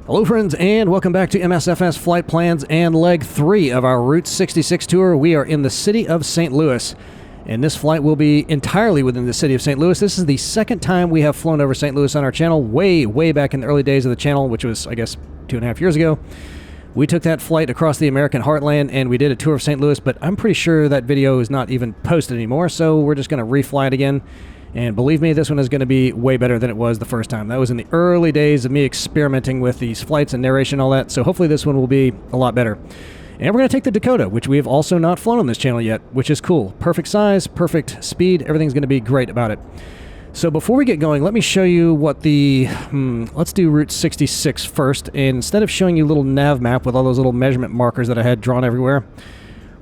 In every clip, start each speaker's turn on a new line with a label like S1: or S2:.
S1: Hello friends, and welcome back to MSFS Flight Plans and Leg 3 of our Route 66 tour. We are in the city of St. Louis, and this flight will be entirely within the city of St. Louis. This is the second time we have flown over St. Louis on our channel, way back in the early days of the channel, which was, I guess, 2.5 years ago. We took that flight across the American heartland, and we did a tour of St. Louis, but I'm pretty sure that video is not even posted anymore, so we're just going to refly it again. And believe me, this one is going to be way better than it was the first time. That was in the early days of me experimenting with these flights and narration and all that, so hopefully this one will be a lot better. And we're going to take the Dakota, which we have also not flown on this channel yet, which is cool. Perfect size, perfect speed, everything's going to be great about it. So before we get going, let me show you what the... let's do Route 66 first, and instead of showing you a little nav map with all those little measurement markers that I had drawn everywhere,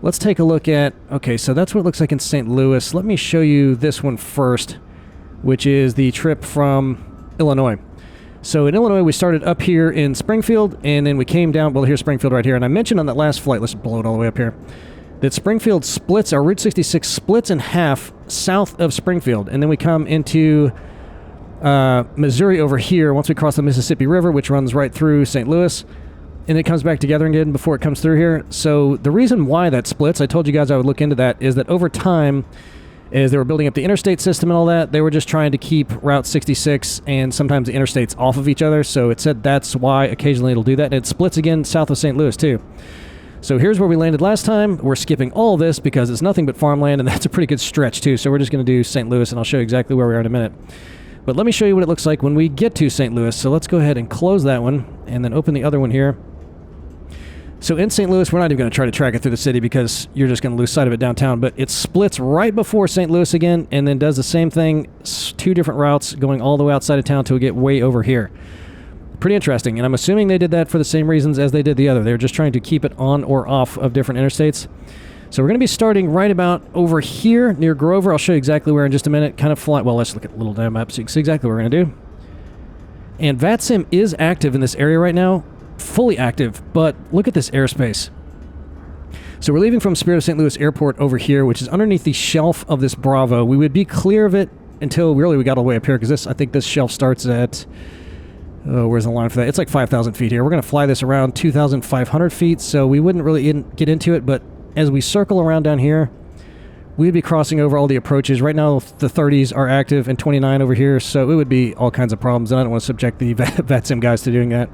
S1: let's take a look at... Okay, so that's what it looks like in St. Louis. Let me show you this one first, which is the trip from Illinois. So in Illinois, we started up here in Springfield, and then we came down... Well, here's Springfield right here, and I mentioned on that last flight, let's blow it all the way up here, that Springfield splits, our Route 66 splits in half south of Springfield, and then we come into Missouri over here once we cross the Mississippi River, which runs right through St. Louis, and it comes back together again before it comes through here. So the reason why that splits, I told you guys I would look into that, is that over time, as they were building up the interstate system and all that, they were just trying to keep Route 66 and sometimes the interstates off of each other, so it said that's why occasionally it'll do that, and it splits again south of St. Louis too. So here's where we landed last time. We're skipping all this because it's nothing but farmland, and that's a pretty good stretch too. So we're just going to do St. Louis, and I'll show you exactly where we are in a minute. But let me show you what it looks like when we get to St. Louis. So let's go ahead and close that one, and then open the other one here. So in St. Louis, we're not even going to try to track it through the city because you're just going to lose sight of it downtown. But it splits right before St. Louis again, and then does the same thing, two different routes going all the way outside of town till we get way over here. Pretty interesting, and I'm assuming they did that for the same reasons as they did the other. They were just trying to keep it on or off of different interstates. So we're going to be starting right about over here near Grover. I'll show you exactly where in just a minute. Kind of fly. Well, let's look at the little diagram map so you can see exactly what we're going to do. And VATSIM is active in this area right now, fully active, but look at this airspace. So we're leaving from Spirit of St. Louis Airport over here, which is underneath the shelf of this Bravo. We would be clear of it until really we got all the way up here, because I think this shelf starts at... Oh, where's the line for that? It's like 5,000 feet here. We're going to fly this around 2,500 feet, so we wouldn't really get into it, but as we circle around down here, we'd be crossing over all the approaches. Right now, the 30s are active and 29 over here, so it would be all kinds of problems, and I don't want to subject the VATSIM guys to doing that,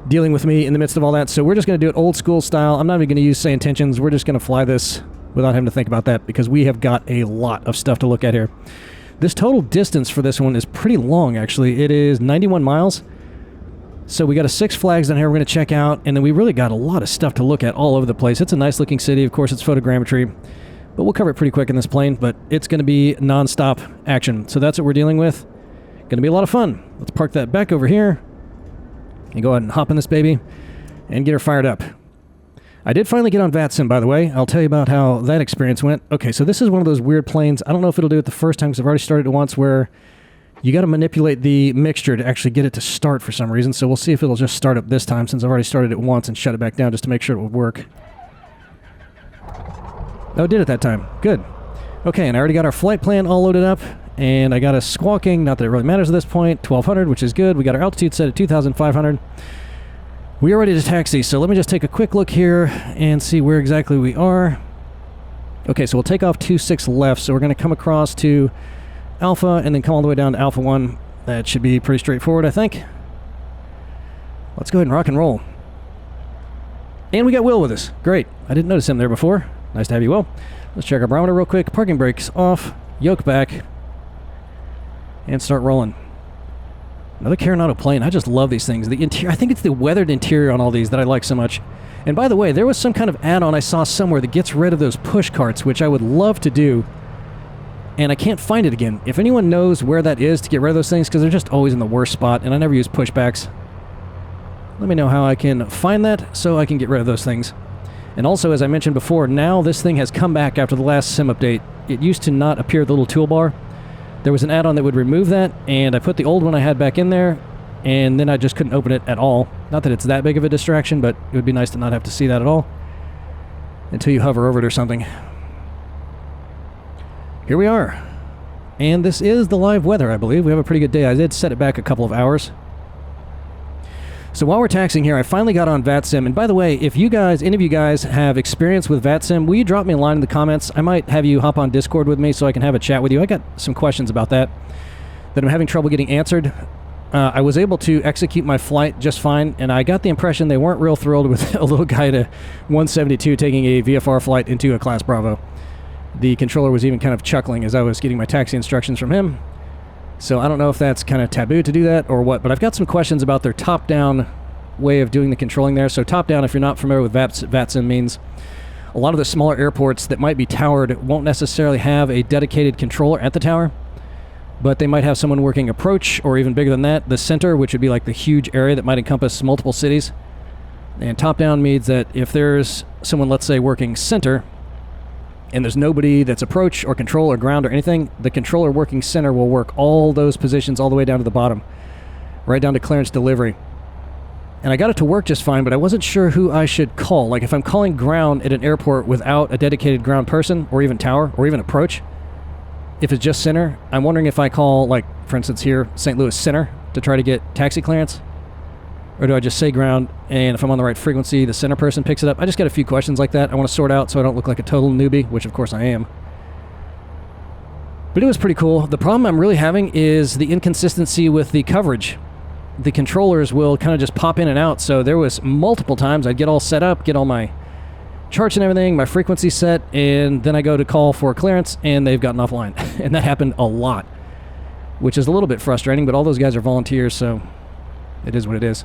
S1: dealing with me in the midst of all that, so we're just going to do it old school style. I'm not even going to use say intentions. We're just going to fly this without having to think about that, because we have got a lot of stuff to look at here. This total distance for this one is pretty long, actually. It is 91 miles. So we got a Six Flags down here we're going to check out, and then we really got a lot of stuff to look at all over the place. It's a nice looking city. Of course, it's photogrammetry, but we'll cover it pretty quick in this plane, but it's going to be non-stop action. So that's what we're dealing with. Going to be a lot of fun. Let's park that back over here and go ahead and hop in this baby and get her fired up. I did finally get on VATSIM, by the way. I'll tell you about how that experience went. Okay, so this is one of those weird planes. I don't know if it'll do it the first time because I've already started it once, where you got to manipulate the mixture to actually get it to start for some reason, so we'll see if it'll just start up this time, since I've already started it once and shut it back down just to make sure it would work. Oh, it did it that time. Good. Okay, and I already got our flight plan all loaded up, and I got us squawking, not that it really matters at this point, 1,200, which is good. We got our altitude set at 2,500. We are ready to taxi, so let me just take a quick look here and see where exactly we are. Okay, so we'll take off 26 left, so we're going to come across to Alpha, and then come all the way down to Alpha 1. That should be pretty straightforward, I think. Let's go ahead and rock and roll. And we got Will with us. Great. I didn't notice him there before. Nice to have you, Will. Let's check our barometer real quick. Parking brakes off. Yoke back. And start rolling. Another Coronado plane. I just love these things. The interior, I think it's the weathered interior on all these that I like so much. And by the way, there was some kind of add-on I saw somewhere that gets rid of those push carts, which I would love to do. And I can't find it again. If anyone knows where that is to get rid of those things, because they're just always in the worst spot, and I never use pushbacks, let me know how I can find that so I can get rid of those things. And also, as I mentioned before, now this thing has come back after the last sim update. It used to not appear at the little toolbar. There was an add-on that would remove that, and I put the old one I had back in there, and then I just couldn't open it at all. Not that it's that big of a distraction, but it would be nice to not have to see that at all until you hover over it or something. Here we are. And this is the live weather, I believe. We have a pretty good day. I did set it back a couple of hours. So while we're taxiing here, I finally got on VATSIM. And by the way, if you guys, any of you guys have experience with VATSIM, will you drop me a line in the comments? I might have you hop on Discord with me so I can have a chat with you. I got some questions about that I'm having trouble getting answered. I was able to execute my flight just fine, and I got the impression they weren't real thrilled with a little guy at a 172 taking a VFR flight into a Class Bravo. The controller was even kind of chuckling as I was getting my taxi instructions from him. So I don't know if that's kind of taboo to do that or what, but I've got some questions about their top-down way of doing the controlling there. So top-down, if you're not familiar with VATSIM, means a lot of the smaller airports that might be towered won't necessarily have a dedicated controller at the tower, but they might have someone working approach, or even bigger than that, the center, which would be like the huge area that might encompass multiple cities. And top-down means that if there's someone, let's say, working center, and there's nobody that's approach or control or ground or anything, the controller working center will work all those positions all the way down to the bottom, right down to clearance delivery. And I got it to work just fine, but I wasn't sure who I should call. Like if I'm calling ground at an airport without a dedicated ground person, or even tower, or even approach, if it's just center, I'm wondering if I call, like, for instance here, St. Louis Center to try to get taxi clearance, or do I just say ground, and if I'm on the right frequency, the center person picks it up? I just got a few questions like that I want to sort out so I don't look like a total newbie, which of course I am. But it was pretty cool. The problem I'm really having is the inconsistency with the coverage. The controllers will kind of just pop in and out, so there was multiple times I'd get all set up, get all my charts and everything, my frequency set, and then I go to call for clearance, and they've gotten offline. And that happened a lot, which is a little bit frustrating, but all those guys are volunteers, so it is what it is.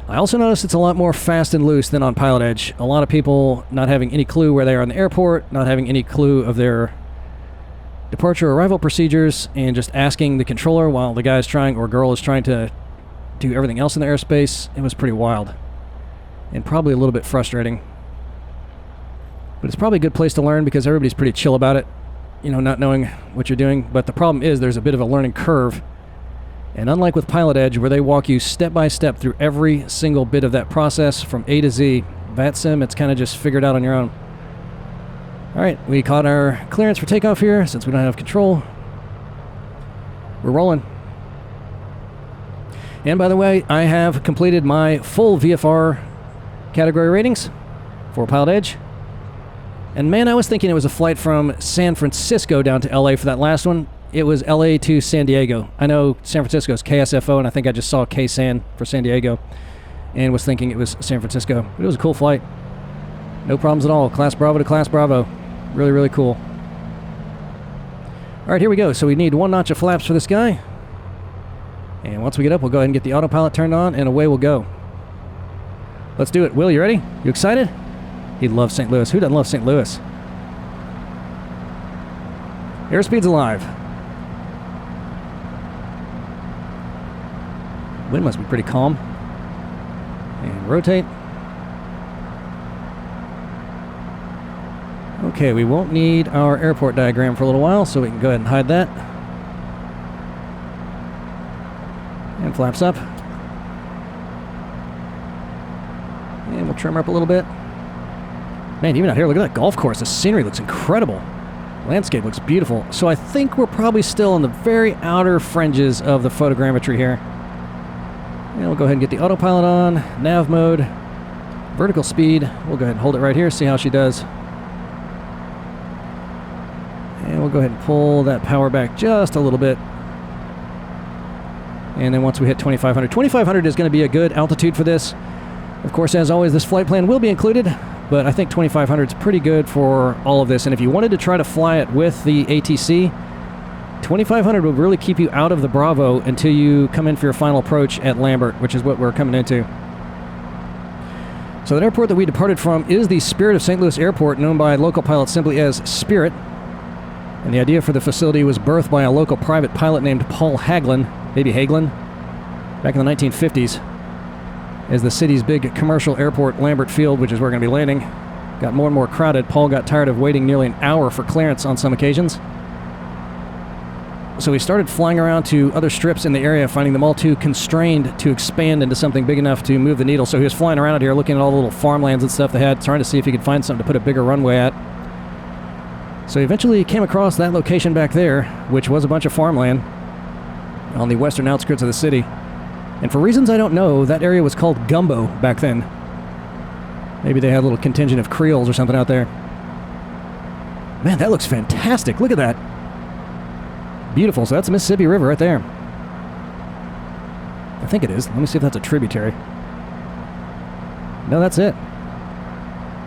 S1: I also noticed it's a lot more fast and loose than on Pilot Edge. A lot of people not having any clue where they are in the airport, not having any clue of their departure arrival procedures, and just asking the controller while the guy's trying, or girl is trying to do everything else in the airspace. It was pretty wild, and probably a little bit frustrating. But it's probably a good place to learn because everybody's pretty chill about it, you know, not knowing what you're doing. But the problem is there's a bit of a learning curve. And unlike with Pilot Edge, where they walk you step by step through every single bit of that process from A to Z, VATSIM, it's kind of just figured out on your own. All right, we caught our clearance for takeoff here since we don't have control. We're rolling. And by the way, I have completed my full VFR category ratings for Pilot Edge. And man, I was thinking it was a flight from San Francisco down to LA for that last one. It was LA to San Diego. I know San Francisco is KSFO, and I think I just saw K-San for San Diego and was thinking it was San Francisco. But it was a cool flight. No problems at all. Class Bravo to Class Bravo. Really, really cool. All right, here we go. So we need one notch of flaps for this guy. And once we get up, we'll go ahead and get the autopilot turned on, and away we'll go. Let's do it. Will, you ready? You excited? He loves St. Louis. Who doesn't love St. Louis? Airspeed's alive. Wind must be pretty calm. And rotate. Okay, we won't need our airport diagram for a little while, so we can go ahead and hide that. And flaps up. And we'll trim her up a little bit. Man, even out here, look at that golf course. The scenery looks incredible. Landscape looks beautiful. So I think we're probably still in the very outer fringes of the photogrammetry here. And we'll go ahead and get the autopilot on, nav mode, vertical speed. We'll go ahead and hold it right here, see how she does. And we'll go ahead and pull that power back just a little bit. And then once we hit 2500, 2500 is going to be a good altitude for this. Of course, as always, this flight plan will be included, but I think 2500 is pretty good for all of this. And if you wanted to try to fly it with the ATC, 2500 will really keep you out of the Bravo until you come in for your final approach at Lambert, which is what we're coming into. So the airport that we departed from is the Spirit of St. Louis Airport, known by local pilots simply as Spirit. And the idea for the facility was birthed by a local private pilot named Paul Hagelin, maybe Hagelin, back in the 1950s. As the city's big commercial airport, Lambert Field, which is where we're going to be landing, got more and more crowded, Paul got tired of waiting nearly an hour for clearance on some occasions. So he started flying around to other strips in the area, finding them all too constrained to expand into something big enough to move the needle. So he was flying around out here looking at all the little farmlands and stuff they had, trying to see if he could find something to put a bigger runway at. So he eventually came across that location back there, which was a bunch of farmland on the western outskirts of the city. And for reasons I don't know, that area was called Gumbo back then. Maybe they had a little contingent of Creoles or something out there. Man, that looks fantastic. Look at that. Beautiful. So that's the Mississippi River right there. I think it is. Let me see if that's a tributary. No, that's it.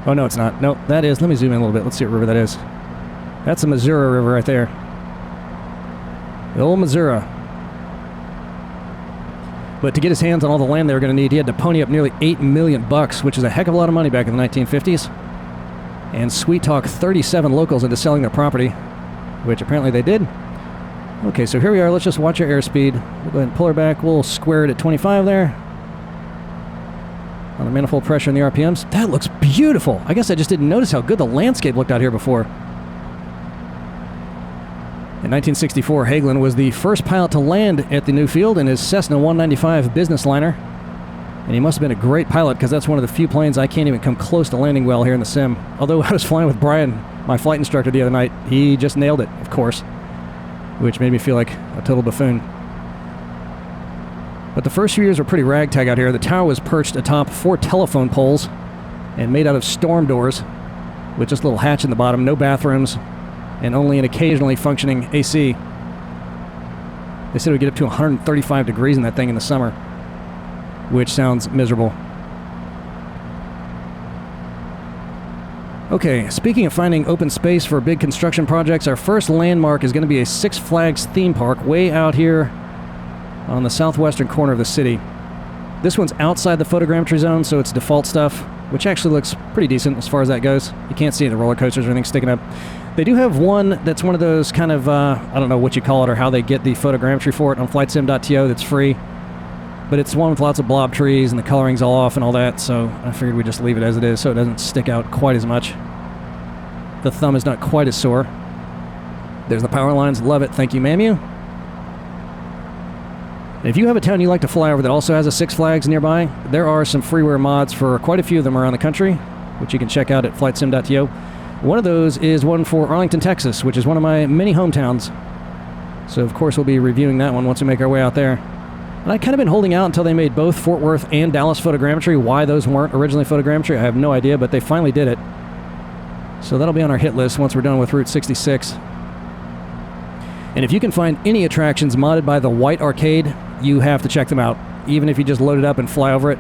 S1: Oh, no, it's not. No, that is. Let me zoom in a little bit. Let's see what river that is. That's the Missouri River right there. The old Missouri. But to get his hands on all the land they were going to need, he had to pony up nearly $8 million, which is a heck of a lot of money back in the 1950s. And sweet-talk 37 locals into selling their property, which apparently they did. Okay, so here we are. Let's just watch our airspeed. We'll go ahead and pull her back. We'll square it at 25 there. On the manifold pressure and the RPMs. That looks beautiful. I guess I just didn't notice how good the landscape looked out here before. In 1964, Hagelin was the first pilot to land at the new field in his Cessna 195 business liner. And he must have been a great pilot because that's one of the few planes I can't even come close to landing well here in the sim. Although I was flying with Brian, my flight instructor, the other night. He just nailed it, of course, which made me feel like a total buffoon. But the first few years were pretty ragtag out here. The tower was perched atop 4 telephone poles and made out of storm doors with just a little hatch in the bottom, no bathrooms, and only an occasionally functioning AC. They said it would get up to 135 degrees in that thing in the summer, which sounds miserable. Okay, speaking of finding open space for big construction projects, our first landmark is going to be a Six Flags theme park way out here on the southwestern corner of the city. This one's outside the photogrammetry zone, so it's default stuff, which actually looks pretty decent as far as that goes. You can't see the roller coasters or anything sticking up. They do have one that's one of those kind of, I don't know what you call it or how they get the photogrammetry for it on flightsim.to that's free. But it's one with lots of blob trees and the coloring's all off and all that, so I figured we'd just leave it as it is so it doesn't stick out quite as much. The thumb is not quite as sore. There's the power lines. Love it. Thank you, Mamu. If you have a town you like to fly over that also has a Six Flags nearby, there are some freeware mods for quite a few of them around the country, which you can check out at flightsim.to. One of those is one for Arlington, Texas, which is one of my many hometowns. So, of course, we'll be reviewing that one once we make our way out there. And I'd kind of been holding out until they made both Fort Worth and Dallas photogrammetry. Why those weren't originally photogrammetry, I have no idea, but they finally did it. So that'll be on our hit list once we're done with Route 66. And if you can find any attractions modded by the White Arcade, you have to check them out. Even if you just load it up and fly over it,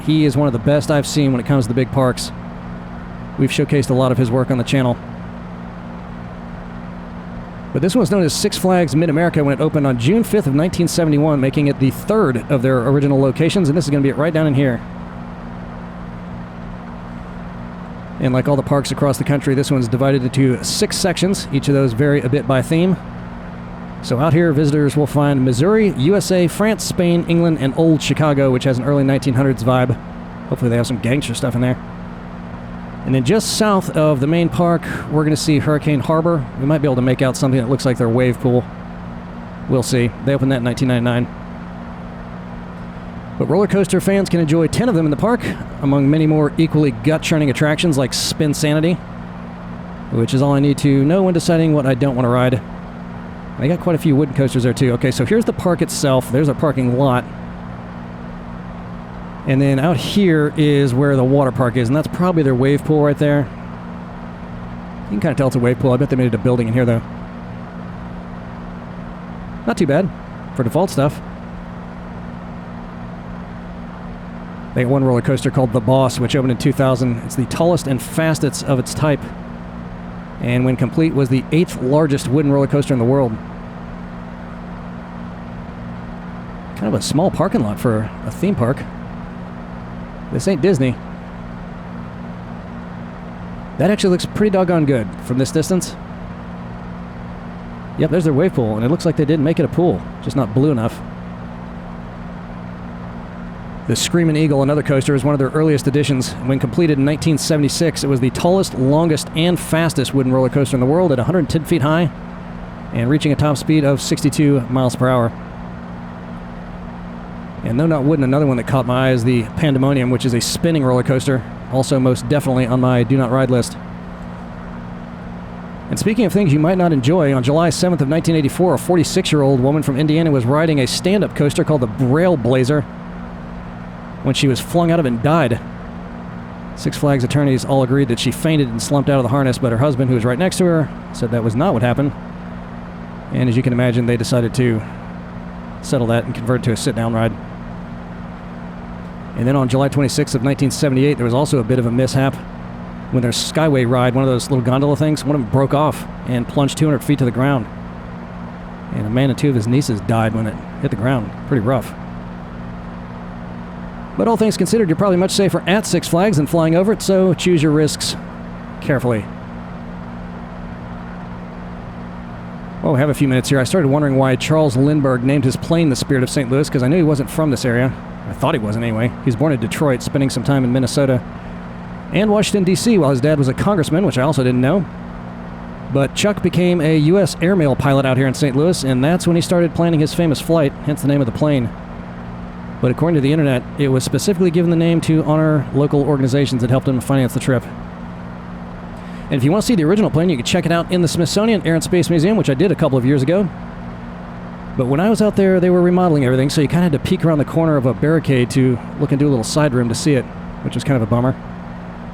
S1: he is one of the best I've seen when it comes to the big parks. We've showcased a lot of his work on the channel. But this one's known as Six Flags Mid-America when it opened on June 5th of 1971, making it the third of their original locations, and this is going to be it right down in here. And like all the parks across the country, this one's divided into 6 sections. Each of those vary a bit by theme. So out here, visitors will find Missouri, USA, France, Spain, England, and Old Chicago, which has an early 1900s vibe. Hopefully they have some gangster stuff in there. And then just south of the main park, we're going to see Hurricane Harbor. We might be able to make out something that looks like their wave pool. We'll see. They opened that in 1999. But roller coaster fans can enjoy 10 of them in the park, among many more equally gut-churning attractions like Spin Sanity, which is all I need to know when deciding what I don't want to ride. They got quite a few wooden coasters there too. Okay, so here's the park itself. There's our parking lot. And then out here is where the water park is, and that's probably their wave pool right there. You can kind of tell it's a wave pool. I bet they made it a building in here, though. Not too bad for default stuff. They got one roller coaster called The Boss, which opened in 2000. It's the tallest and fastest of its type, and when complete was the 8th largest wooden roller coaster in the world. Kind of a small parking lot for a theme park. This ain't Disney. That actually looks pretty doggone good from this distance. Yep, there's their wave pool, and it looks like they didn't make it a pool, just not blue enough. The Screamin' Eagle, another coaster, is one of their earliest additions. When completed in 1976, it was the tallest, longest, and fastest wooden roller coaster in the world at 110 feet high and reaching a top speed of 62 miles per hour. And though not wooden, another one that caught my eye is the Pandemonium, which is a spinning roller coaster, also most definitely on my do not ride list. And speaking of things you might not enjoy, on July 7th of 1984, a 46-year-old woman from Indiana was riding a stand-up coaster called the Trailblazer when she was flung out of it and died. Six Flags attorneys all agreed that she fainted and slumped out of the harness, but her husband, who was right next to her, said that was not what happened. And as you can imagine, they decided to settle that and convert it to a sit-down ride. And then on July 26th of 1978, there was also a bit of a mishap when their Skyway ride, one of those little gondola things, one of them broke off and plunged 200 feet to the ground. And a man and two of his nieces died when it hit the ground. Pretty rough. But all things considered, you're probably much safer at Six Flags than flying over it, so choose your risks carefully. Well, we have a few minutes here. I started wondering why Charles Lindbergh named his plane the Spirit of St. Louis, because I knew he wasn't from this area. I thought he wasn't anyway. He was born in Detroit, spending some time in Minnesota and Washington, D.C., while his dad was a congressman, which I also didn't know. But Chuck became a U.S. airmail pilot out here in St. Louis, and that's when he started planning his famous flight, hence the name of the plane. But according to the internet, it was specifically given the name to honor local organizations that helped him finance the trip. And if you want to see the original plane, you can check it out in the Smithsonian Air and Space Museum, which I did a couple of years ago. But when I was out there, they were remodeling everything, so you kind of had to peek around the corner of a barricade to look into a little side room to see it, which was kind of a bummer.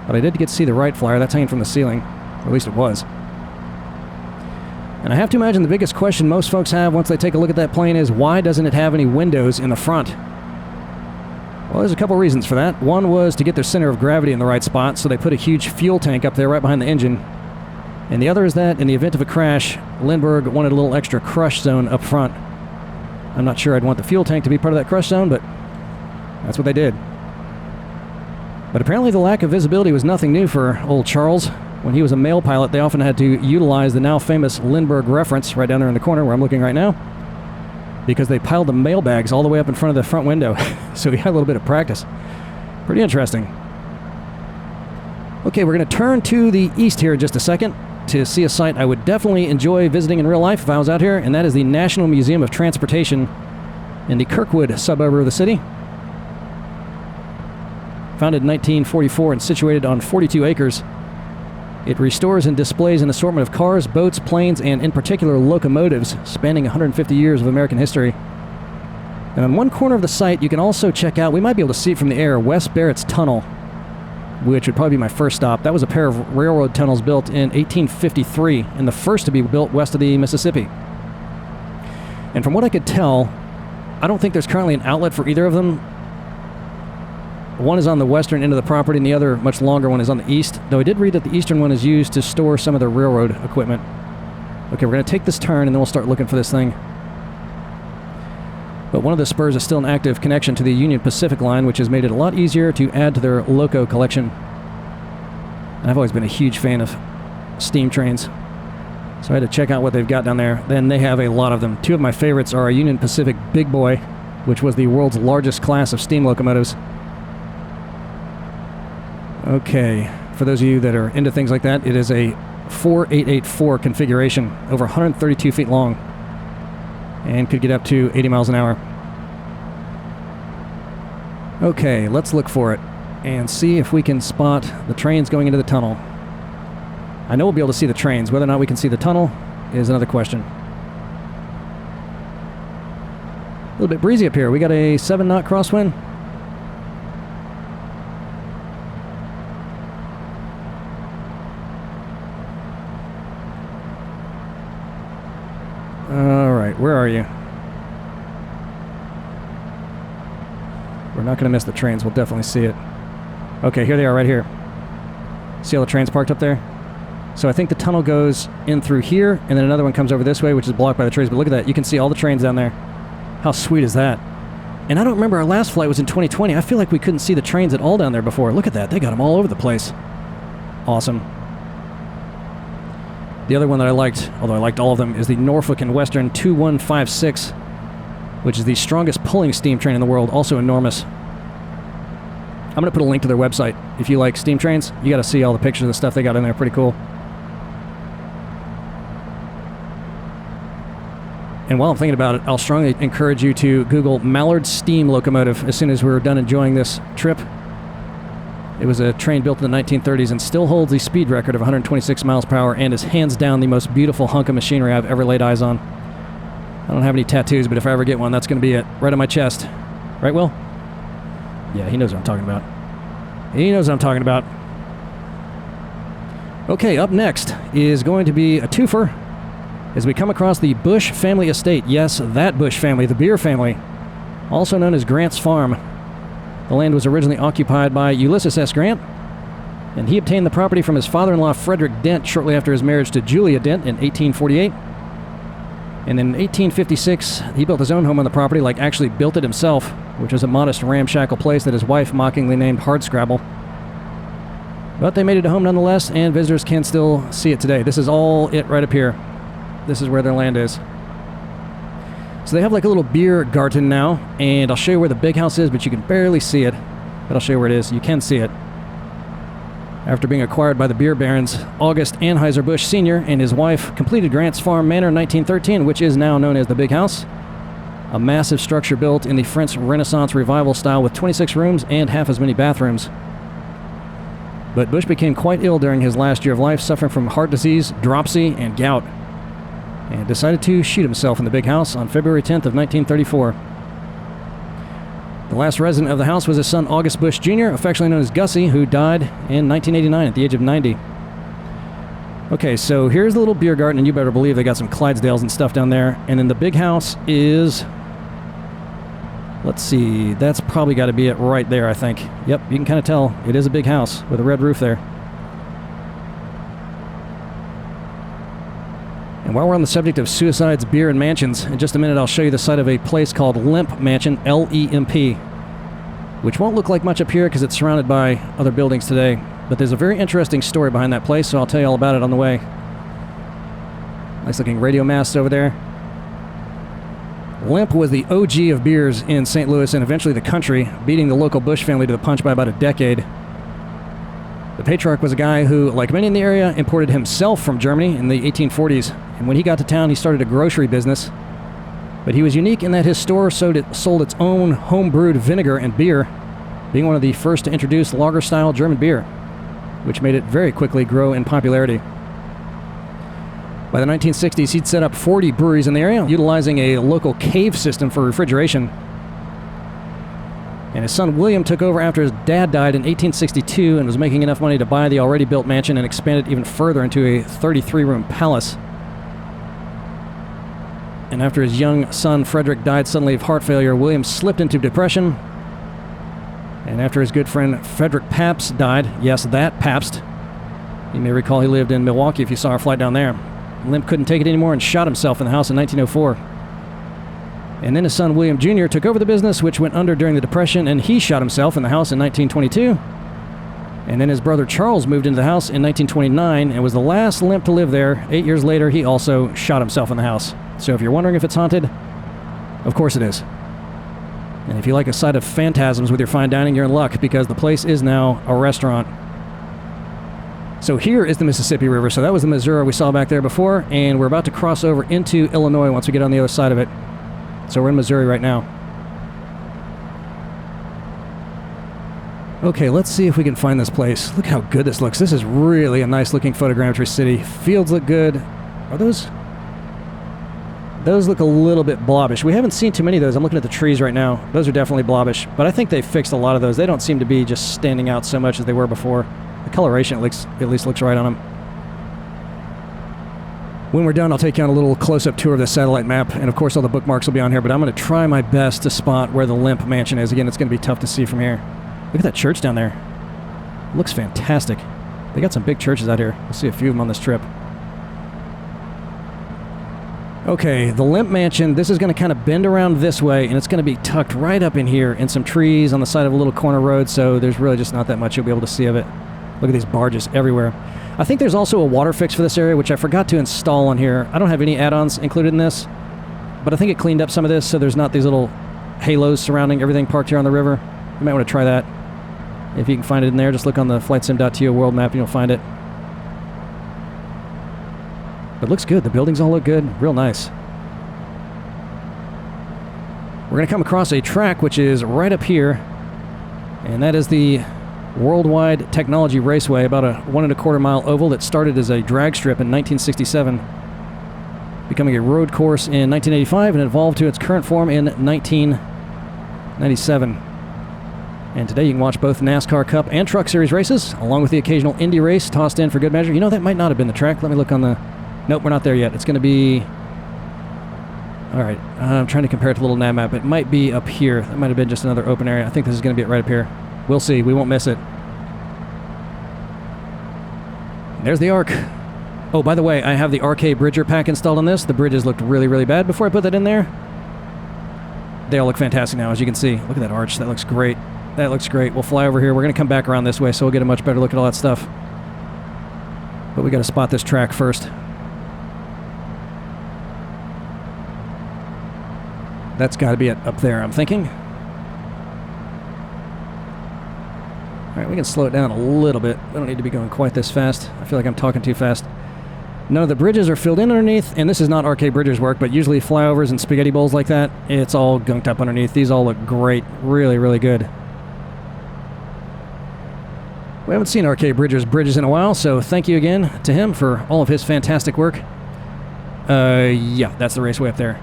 S1: But I did get to see the Wright Flyer. That's hanging from the ceiling. Or at least it was. And I have to imagine the biggest question most folks have once they take a look at that plane is, why doesn't it have any windows in the front? Well, there's a couple reasons for that. One was to get their center of gravity in the right spot, so they put a huge fuel tank up there right behind the engine. And the other is that, in the event of a crash, Lindbergh wanted a little extra crush zone up front. I'm not sure I'd want the fuel tank to be part of that crush zone, but that's what they did. But apparently the lack of visibility was nothing new for old Charles. When he was a mail pilot, they often had to utilize the now famous Lindbergh reference right down there in the corner where I'm looking right now, because they piled the mail bags all the way up in front of the front window. So he had a little bit of practice. Pretty interesting. Okay, we're going to turn to the east here in just a second to see a site I would definitely enjoy visiting in real life if I was out here, and that is the National Museum of Transportation in the Kirkwood suburb of the city. Founded in 1944 and situated on 42 acres, it restores and displays an assortment of cars, boats, planes, and in particular locomotives spanning 150 years of American history. And on one corner of the site, you can also check out, we might be able to see it from the air, West Barrett's Tunnel, which would probably be my first stop. That was a pair of railroad tunnels built in 1853, and the first to be built west of the Mississippi. And from what I could tell, I don't think there's currently an outlet for either of them. One is on the western end of the property, and the other, much longer one, is on the east, though I did read that the eastern one is used to store some of the railroad equipment. Okay, we're going to take this turn, and then we'll start looking for this thing. But one of the spurs is still an active connection to the Union Pacific line, which has made it a lot easier to add to their loco collection. And I've always been a huge fan of steam trains, so I had to check out what they've got down there. Then they have a lot of them. Two of my favorites are a Union Pacific Big Boy, which was the world's largest class of steam locomotives. Okay, for those of you that are into things like that, it is a 4884 configuration, over 132 feet long, and could get up to 80 miles an hour. Okay, let's look for it and see if we can spot the trains going into the tunnel. I know we'll be able to see the trains. Whether or not we can see the tunnel is another question. A little bit breezy up here. We got a 7-knot crosswind. Alright, where are you? We're not going to miss the trains. We'll definitely see it. Okay, here they are right here. See all the trains parked up there? So I think the tunnel goes in through here, and then another one comes over this way, which is blocked by the trees. But look at that. You can see all the trains down there. How sweet is that? And I don't remember, our last flight was in 2020. I feel like we couldn't see the trains at all down there before. Look at that. They got them all over the place. Awesome. The other one that I liked, although I liked all of them, is the Norfolk and Western 2156, which is the strongest pulling steam train in the world, also enormous. I'm going to put a link to their website. If you like steam trains, you got to see all the pictures of the stuff they got in there. Pretty cool. And while I'm thinking about it, I'll strongly encourage you to Google Mallard steam locomotive as soon as we're done enjoying this trip. It was a train built in the 1930s and still holds the speed record of 126 miles per hour and is hands down the most beautiful hunk of machinery I've ever laid eyes on. I don't have any tattoos, but if I ever get one, that's going to be it. Right on my chest. Right, Will? Yeah, he knows what I'm talking about. He knows what I'm talking about. Okay, up next is going to be a twofer as we come across the Busch family estate. Yes, that Busch family, the beer family, also known as Grant's Farm. The land was originally occupied by Ulysses S. Grant, and he obtained the property from his father-in-law Frederick Dent shortly after his marriage to Julia Dent in 1848. And in 1856, he built his own home on the property, like actually built it himself, which was a modest ramshackle place that his wife mockingly named Hardscrabble. But they made it a home nonetheless, and visitors can still see it today. This is all it right up here. This is where their land is. So they have like a little beer garden now, and I'll show you where the big house is, but you can barely see it. But I'll show you where it is. You can see it. After being acquired by the beer barons August Anheuser-Busch Sr. and his wife, completed Grant's Farm Manor in 1913, which is now known as the Big House. A massive structure built in the French Renaissance Revival style with 26 rooms and half as many bathrooms. But Busch became quite ill during his last year of life, suffering from heart disease, dropsy, and gout, and decided to shoot himself in the Big House on February 10th of 1934. The last resident of the house was his son August Busch Jr., affectionately known as Gussie, who died in 1989 at the age of 90. Okay, so here's the little beer garden, and you better believe they got some Clydesdales and stuff down there. And then the big house is... let's see, that's probably got to be it right there, I think. Yep, you can kind of tell it is a big house with a red roof there. And while we're on the subject of suicides, beer, and mansions, in just a minute I'll show you the site of a place called Lemp Mansion, L-E-M-P, which won't look like much up here because it's surrounded by other buildings today. But there's a very interesting story behind that place, so I'll tell you all about it on the way. Nice looking radio masts over there. Lemp was the OG of beers in St. Louis and eventually the country, beating the local Busch family to the punch by about a decade. The patriarch was a guy who, like many in the area, imported himself from Germany in the 1840s, and when he got to town, he started a grocery business. But he was unique in that his store sold its own home-brewed vinegar and beer, being one of the first to introduce lager-style German beer, which made it very quickly grow in popularity. By the 1960s, he'd set up 40 breweries in the area, utilizing a local cave system for refrigeration. And his son William took over after his dad died in 1862 and was making enough money to buy the already built mansion and expand it even further into a 33-room palace. And after his young son Frederick died suddenly of heart failure, William slipped into depression. And after his good friend Frederick Pabst died, yes, that Pabst, you may recall he lived in Milwaukee if you saw our flight down there, Lemp couldn't take it anymore and shot himself in the house in 1904. And then his son William Jr. took over the business, which went under during the Depression, and he shot himself in the house in 1922. And then his brother Charles moved into the house in 1929 and was the last Lemp to live there. 8 years later, he also shot himself in the house. So if you're wondering if it's haunted, of course it is. And if you like a sight of phantasms with your fine dining, you're in luck, because the place is now a restaurant. So here is the Mississippi River. So that was the Missouri we saw back there before, and we're about to cross over into Illinois once we get on the other side of it. So we're in Missouri right now. Okay, let's see if we can find this place. Look how good this looks. This is really a nice looking photogrammetry city. Fields look good. Are those... those look a little bit blobbish. We haven't seen too many of those. I'm looking at the trees right now. Those are definitely blobbish. But I think they fixed a lot of those. They don't seem to be just standing out so much as they were before. The coloration at least looks right on them. When we're done, I'll take you on a little close-up tour of the satellite map, and of course all the bookmarks will be on here, but I'm going to try my best to spot where the Lemp Mansion is. Again, it's going to be tough to see from here. Look at that church down there. It looks fantastic. They got some big churches out here. We'll see a few of them on this trip. Okay, the Lemp Mansion, this is going to kind of bend around this way, and it's going to be tucked right up in here in some trees on the side of a little corner road, so there's really just not that much you'll be able to see of it. Look at these barges everywhere. I think there's also a water fix for this area, which I forgot to install on here. I don't have any add-ons included in this, but I think it cleaned up some of this so there's not these little halos surrounding everything parked here on the river. You might want to try that. If you can find it in there, just look on the flightsim.to world map and you'll find it. But it looks good. The buildings all look good. Real nice. We're going to come across a track which is right up here, and that is the Worldwide Technology Raceway, about a 1.25 mile oval that started as a drag strip in 1967, becoming a road course in 1985 and evolved to its current form in 1997. And today you can watch both NASCAR Cup and Truck Series races, along with the occasional Indy race tossed in for good measure. You know, that might not have been the track. Let me look on the... Nope, we're not there yet. It's going to be... All right, I'm trying to compare it to a little nav map. It might be up here. That might have been just another open area. I think this is going to be it right up here. We'll see. We won't miss it. There's the Arc. Oh, by the way, I have the RK Bridger pack installed on this. The bridges looked really, really bad before I put that in there. They all look fantastic now, as you can see. Look at that arch. That looks great. That looks great. We'll fly over here. We're going to come back around this way, so we'll get a much better look at all that stuff. But we got to spot this track first. That's got to be it up there, I'm thinking. All right, we can slow it down a little bit. We don't need to be going quite this fast. I feel like I'm talking too fast. None of the bridges are filled in underneath, and this is not RK Bridger's work, but usually flyovers and spaghetti bowls like that, it's all gunked up underneath. These all look great. Really, really good. We haven't seen RK Bridger's bridges in a while, so thank you again to him for all of his fantastic work. Yeah, that's the raceway up there.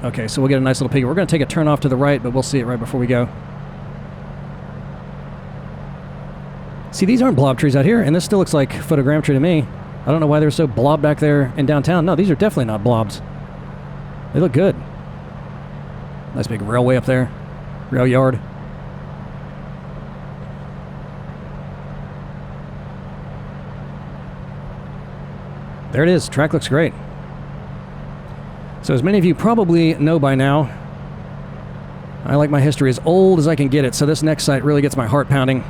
S1: Okay, so we'll get a nice little peek. We're going to take a turn off to the right, but we'll see it right before we go. See, these aren't blob trees out here, and this still looks like photogrammetry to me. I don't know why they're so blob back there in downtown. No, these are definitely not blobs. They look good. Nice big railway up there. Rail yard. There it is. Track looks great. So as many of you probably know by now, I like my history as old as I can get it, so this next site really gets my heart pounding.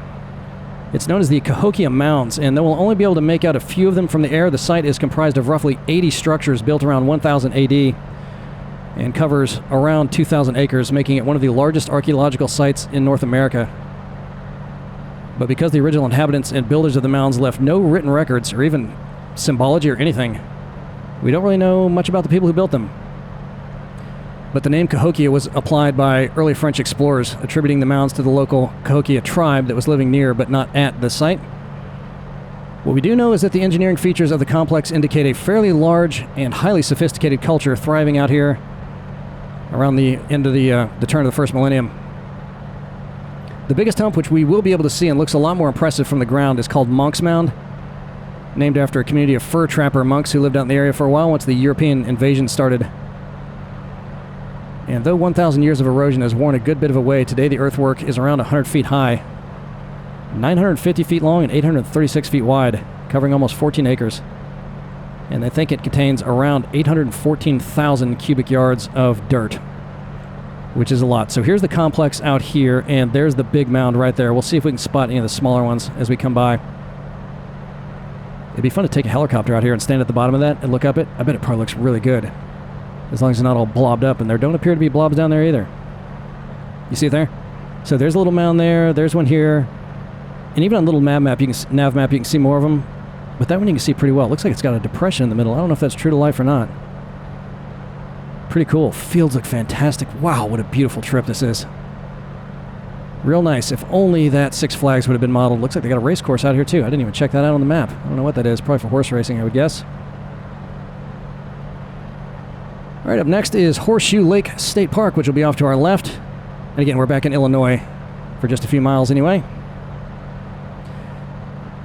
S1: It's known as the Cahokia Mounds, and though we'll only be able to make out a few of them from the air, the site is comprised of roughly 80 structures built around 1000 AD and covers around 2,000 acres, making it one of the largest archaeological sites in North America. But because the original inhabitants and builders of the mounds left no written records or even symbology or anything, we don't really know much about the people who built them. But the name Cahokia was applied by early French explorers, attributing the mounds to the local Cahokia tribe that was living near but not at the site. What we do know is that the engineering features of the complex indicate a fairly large and highly sophisticated culture thriving out here around the end of the turn of the first millennium. The biggest hump, which we will be able to see and looks a lot more impressive from the ground, is called Monk's Mound, named after a community of fur trapper monks who lived out in the area for a while once the European invasion started. And though 1,000 years of erosion has worn a good bit of away, today the earthwork is around 100 feet high, 950 feet long and 836 feet wide, covering almost 14 acres. And they think it contains around 814,000 cubic yards of dirt, which is a lot. So here's the complex out here, and there's the big mound right there. We'll see if we can spot any of the smaller ones as we come by. It'd be fun to take a helicopter out here and stand at the bottom of that and look up it. I bet it probably looks really good, as long as it's not all blobbed up, and there don't appear to be blobs down there either. You see it there? So there's a little mound there, there's one here, and even on little nav map you can see more of them, but that one you can see pretty well. It looks like it's got a depression in the middle. I don't know if that's true to life or not. Pretty cool. Fields look fantastic. Wow, what a beautiful trip this is. Real nice. If only that Six Flags would have been modeled. Looks like they got a race course out here too. I didn't even check that out on the map. I don't know what that is. Probably for horse racing, I would guess. All right, up next is Horseshoe Lake State Park, which will be off to our left. And again, we're back in Illinois for just a few miles anyway.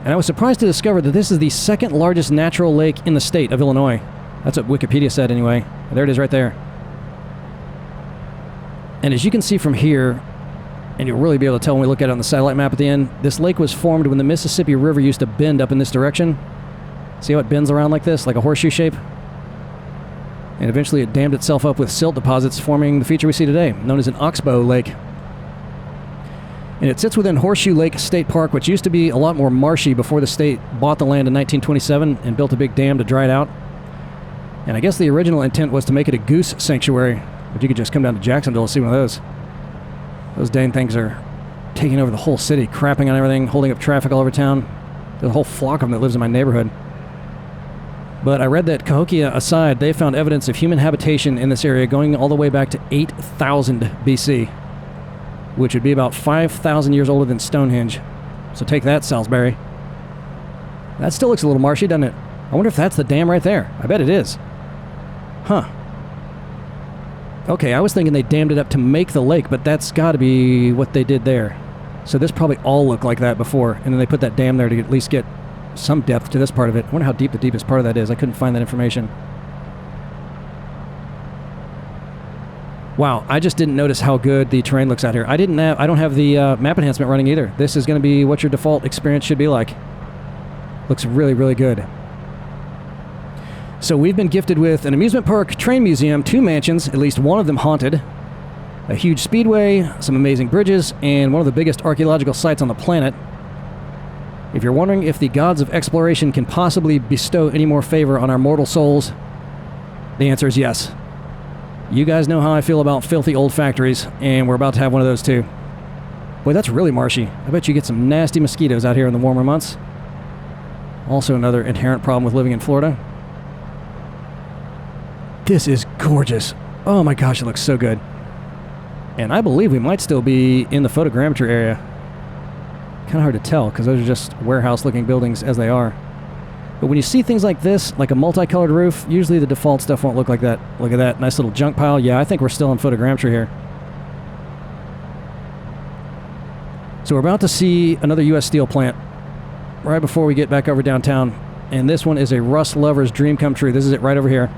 S1: And I was surprised to discover that this is the second largest natural lake in the state of Illinois. That's what Wikipedia said anyway. There it is right there. And as you can see from here, and you'll really be able to tell when we look at it on the satellite map at the end, this lake was formed when the Mississippi River used to bend up in this direction. See how it bends around like this, like a horseshoe shape? And eventually it dammed itself up with silt deposits, forming the feature we see today, known as an oxbow lake. And it sits within Horseshoe Lake State Park, which used to be a lot more marshy before the state bought the land in 1927 and built a big dam to dry it out. And I guess the original intent was to make it a goose sanctuary, but you could just come down to Jacksonville and see one of those. Those dang things are taking over the whole city, crapping on everything, holding up traffic all over town. There's a whole flock of them that lives in my neighborhood. But I read that Cahokia aside, they found evidence of human habitation in this area going all the way back to 8,000 BC, which would be about 5,000 years older than Stonehenge. So take that, Salisbury. That still looks a little marshy, doesn't it? I wonder if that's the dam right there. I bet it is. Huh. Okay, I was thinking they dammed it up to make the lake, but that's got to be what they did there. So this probably all looked like that before, and then they put that dam there to at least get some depth to this part of it. I wonder how deep the deepest part of that is. I couldn't find that information. Wow, I just didn't notice how good the terrain looks out here. I don't have the map enhancement running either. This is going to be what your default experience should be like. Looks really, really good. So we've been gifted with an amusement park, train museum, 2 mansions, at least one of them haunted, a huge speedway, some amazing bridges, and one of the biggest archaeological sites on the planet. If you're wondering if the gods of exploration can possibly bestow any more favor on our mortal souls, the answer is yes. You guys know how I feel about filthy old factories, and we're about to have one of those too. Boy, that's really marshy. I bet you get some nasty mosquitoes out here in the warmer months. Also another inherent problem with living in Florida. This is gorgeous. Oh my gosh, it looks so good. And I believe we might still be in the photogrammetry area. Kind of hard to tell, because those are just warehouse-looking buildings as they are. But when you see things like this, like a multicolored roof, usually the default stuff won't look like that. Look at that nice little junk pile. Yeah, I think we're still in photogrammetry here. So we're about to see another U.S. steel plant right before we get back over downtown. And this one is a rust lover's dream come true. This is it right over here.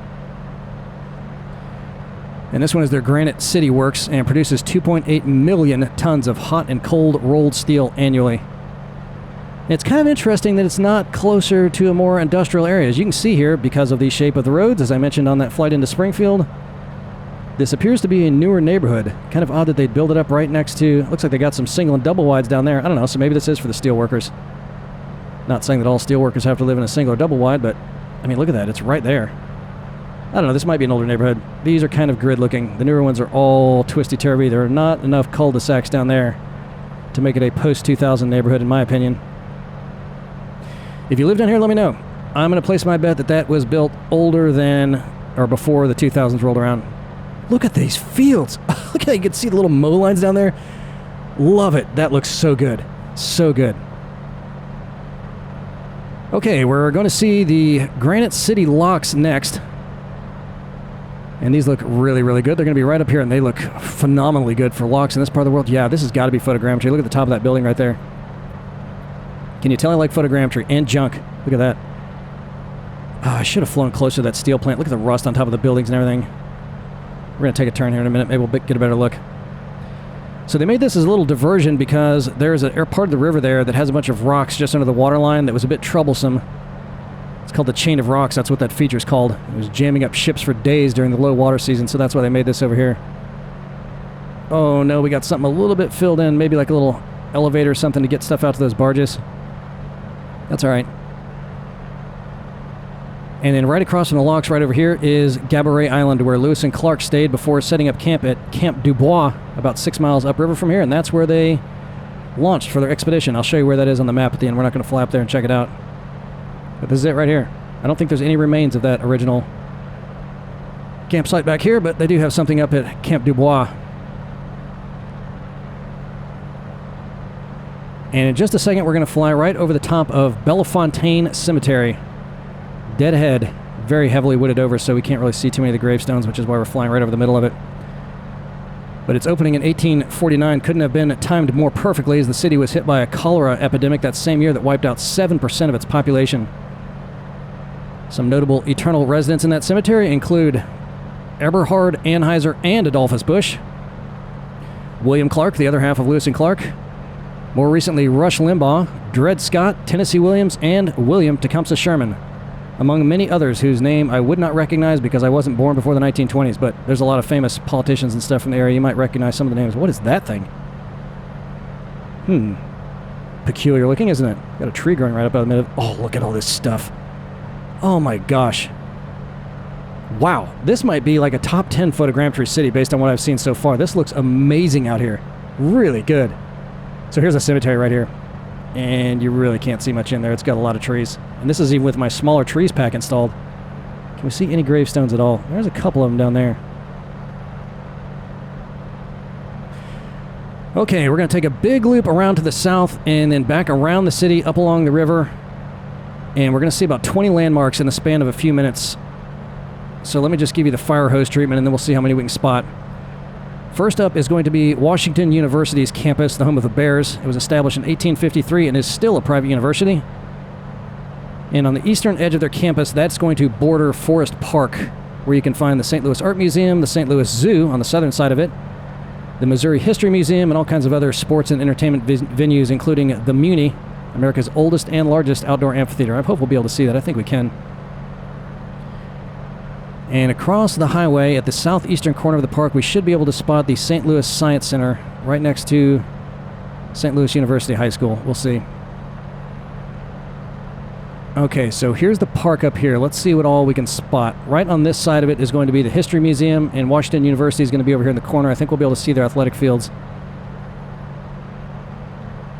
S1: And this one is their Granite City Works and produces 2.8 million tons of hot and cold rolled steel annually. And it's kind of interesting that it's not closer to a more industrial area. As you can see here, because of the shape of the roads, as I mentioned on that flight into Springfield, this appears to be a newer neighborhood. Kind of odd that they'd build it up right next to... Looks like they got some single and double wides down there. I don't know, so maybe this is for the steel workers. Not saying that all steel workers have to live in a single or double wide, but, I mean, look at that. It's right there. I don't know, this might be an older neighborhood. These are kind of grid-looking. The newer ones are all twisty-turvy. There are not enough cul-de-sacs down there to make it a post-2000 neighborhood, in my opinion. If you live down here, let me know. I'm going to place my bet that that was built older than, or before the 2000s rolled around. Look at these fields. Look how you can see the little mow lines down there. Love it. That looks so good. So good. Okay, we're going to see the Granite City locks next. And these look really, really good. They're going to be right up here, and they look phenomenally good for locks in this part of the world. Yeah, this has got to be photogrammetry. Look at the top of that building right there. Can you tell I like photogrammetry and junk? Look at that. Oh, I should have flown closer to that steel plant. Look at the rust on top of the buildings and everything. We're going to take a turn here in a minute. Maybe we'll get a better look. So they made this as a little diversion because there's a part of the river there that has a bunch of rocks just under the water line that was a bit troublesome. It's called the Chain of Rocks. That's what that feature is called. It was jamming up ships for days during the low water season, so that's why they made this over here. Oh no, we got something a little bit filled in, maybe like a little elevator or something to get stuff out to those barges. That's all right. And then right across from the locks right over here is Gabourey Island, where Lewis and Clark stayed before setting up camp at Camp Dubois, about 6 miles upriver from here, and that's where they launched for their expedition. I'll show you where that is on the map at the end. We're not going to fly up there and check it out. But this is it right here. I don't think there's any remains of that original campsite back here, but they do have something up at Camp Dubois. And in just a second, we're going to fly right over the top of Bellefontaine Cemetery. Dead ahead, very heavily wooded over, so we can't really see too many of the gravestones, which is why we're flying right over the middle of it. But its opening in 1849 couldn't have been timed more perfectly, as the city was hit by a cholera epidemic that same year that wiped out 7% of its population. Some notable eternal residents in that cemetery include Eberhard Anheuser and Adolphus Busch, William Clark, the other half of Lewis and Clark, more recently Rush Limbaugh, Dred Scott, Tennessee Williams, and William Tecumseh Sherman, among many others whose name I would not recognize because I wasn't born before the 1920s, but there's a lot of famous politicians and stuff from the area. You might recognize some of the names. What is that thing? Peculiar looking, isn't it? Got a tree growing right up out of the middle. Oh, look at all this stuff. Oh my gosh. Wow, this might be like a top 10 photogrammetry city based on what I've seen so far. This looks amazing out here. Really good. So here's a cemetery right here. And you really can't see much in there. It's got a lot of trees. And this is even with my smaller trees pack installed. Can we see any gravestones at all? There's a couple of them down there. Okay, we're going to take a big loop around to the south and then back around the city, up along the river. And we're going to see about 20 landmarks in the span of a few minutes. So let me just give you the fire hose treatment, and then we'll see how many we can spot. First up is going to be Washington University's campus, the home of the Bears. It was established in 1853 and is still a private university. And on the eastern edge of their campus, that's going to border Forest Park, where you can find the St. Louis Art Museum, the St. Louis Zoo on the southern side of it, the Missouri History Museum, and all kinds of other sports and entertainment venues, including the Muni, America's oldest and largest outdoor amphitheater. I hope we'll be able to see that. I think we can. And across the highway at the southeastern corner of the park, we should be able to spot the St. Louis Science Center right next to St. Louis University High School. We'll see. Okay, so here's the park up here. Let's see what all we can spot. Right on this side of it is going to be the History Museum, and Washington University is going to be over here in the corner. I think we'll be able to see their athletic fields.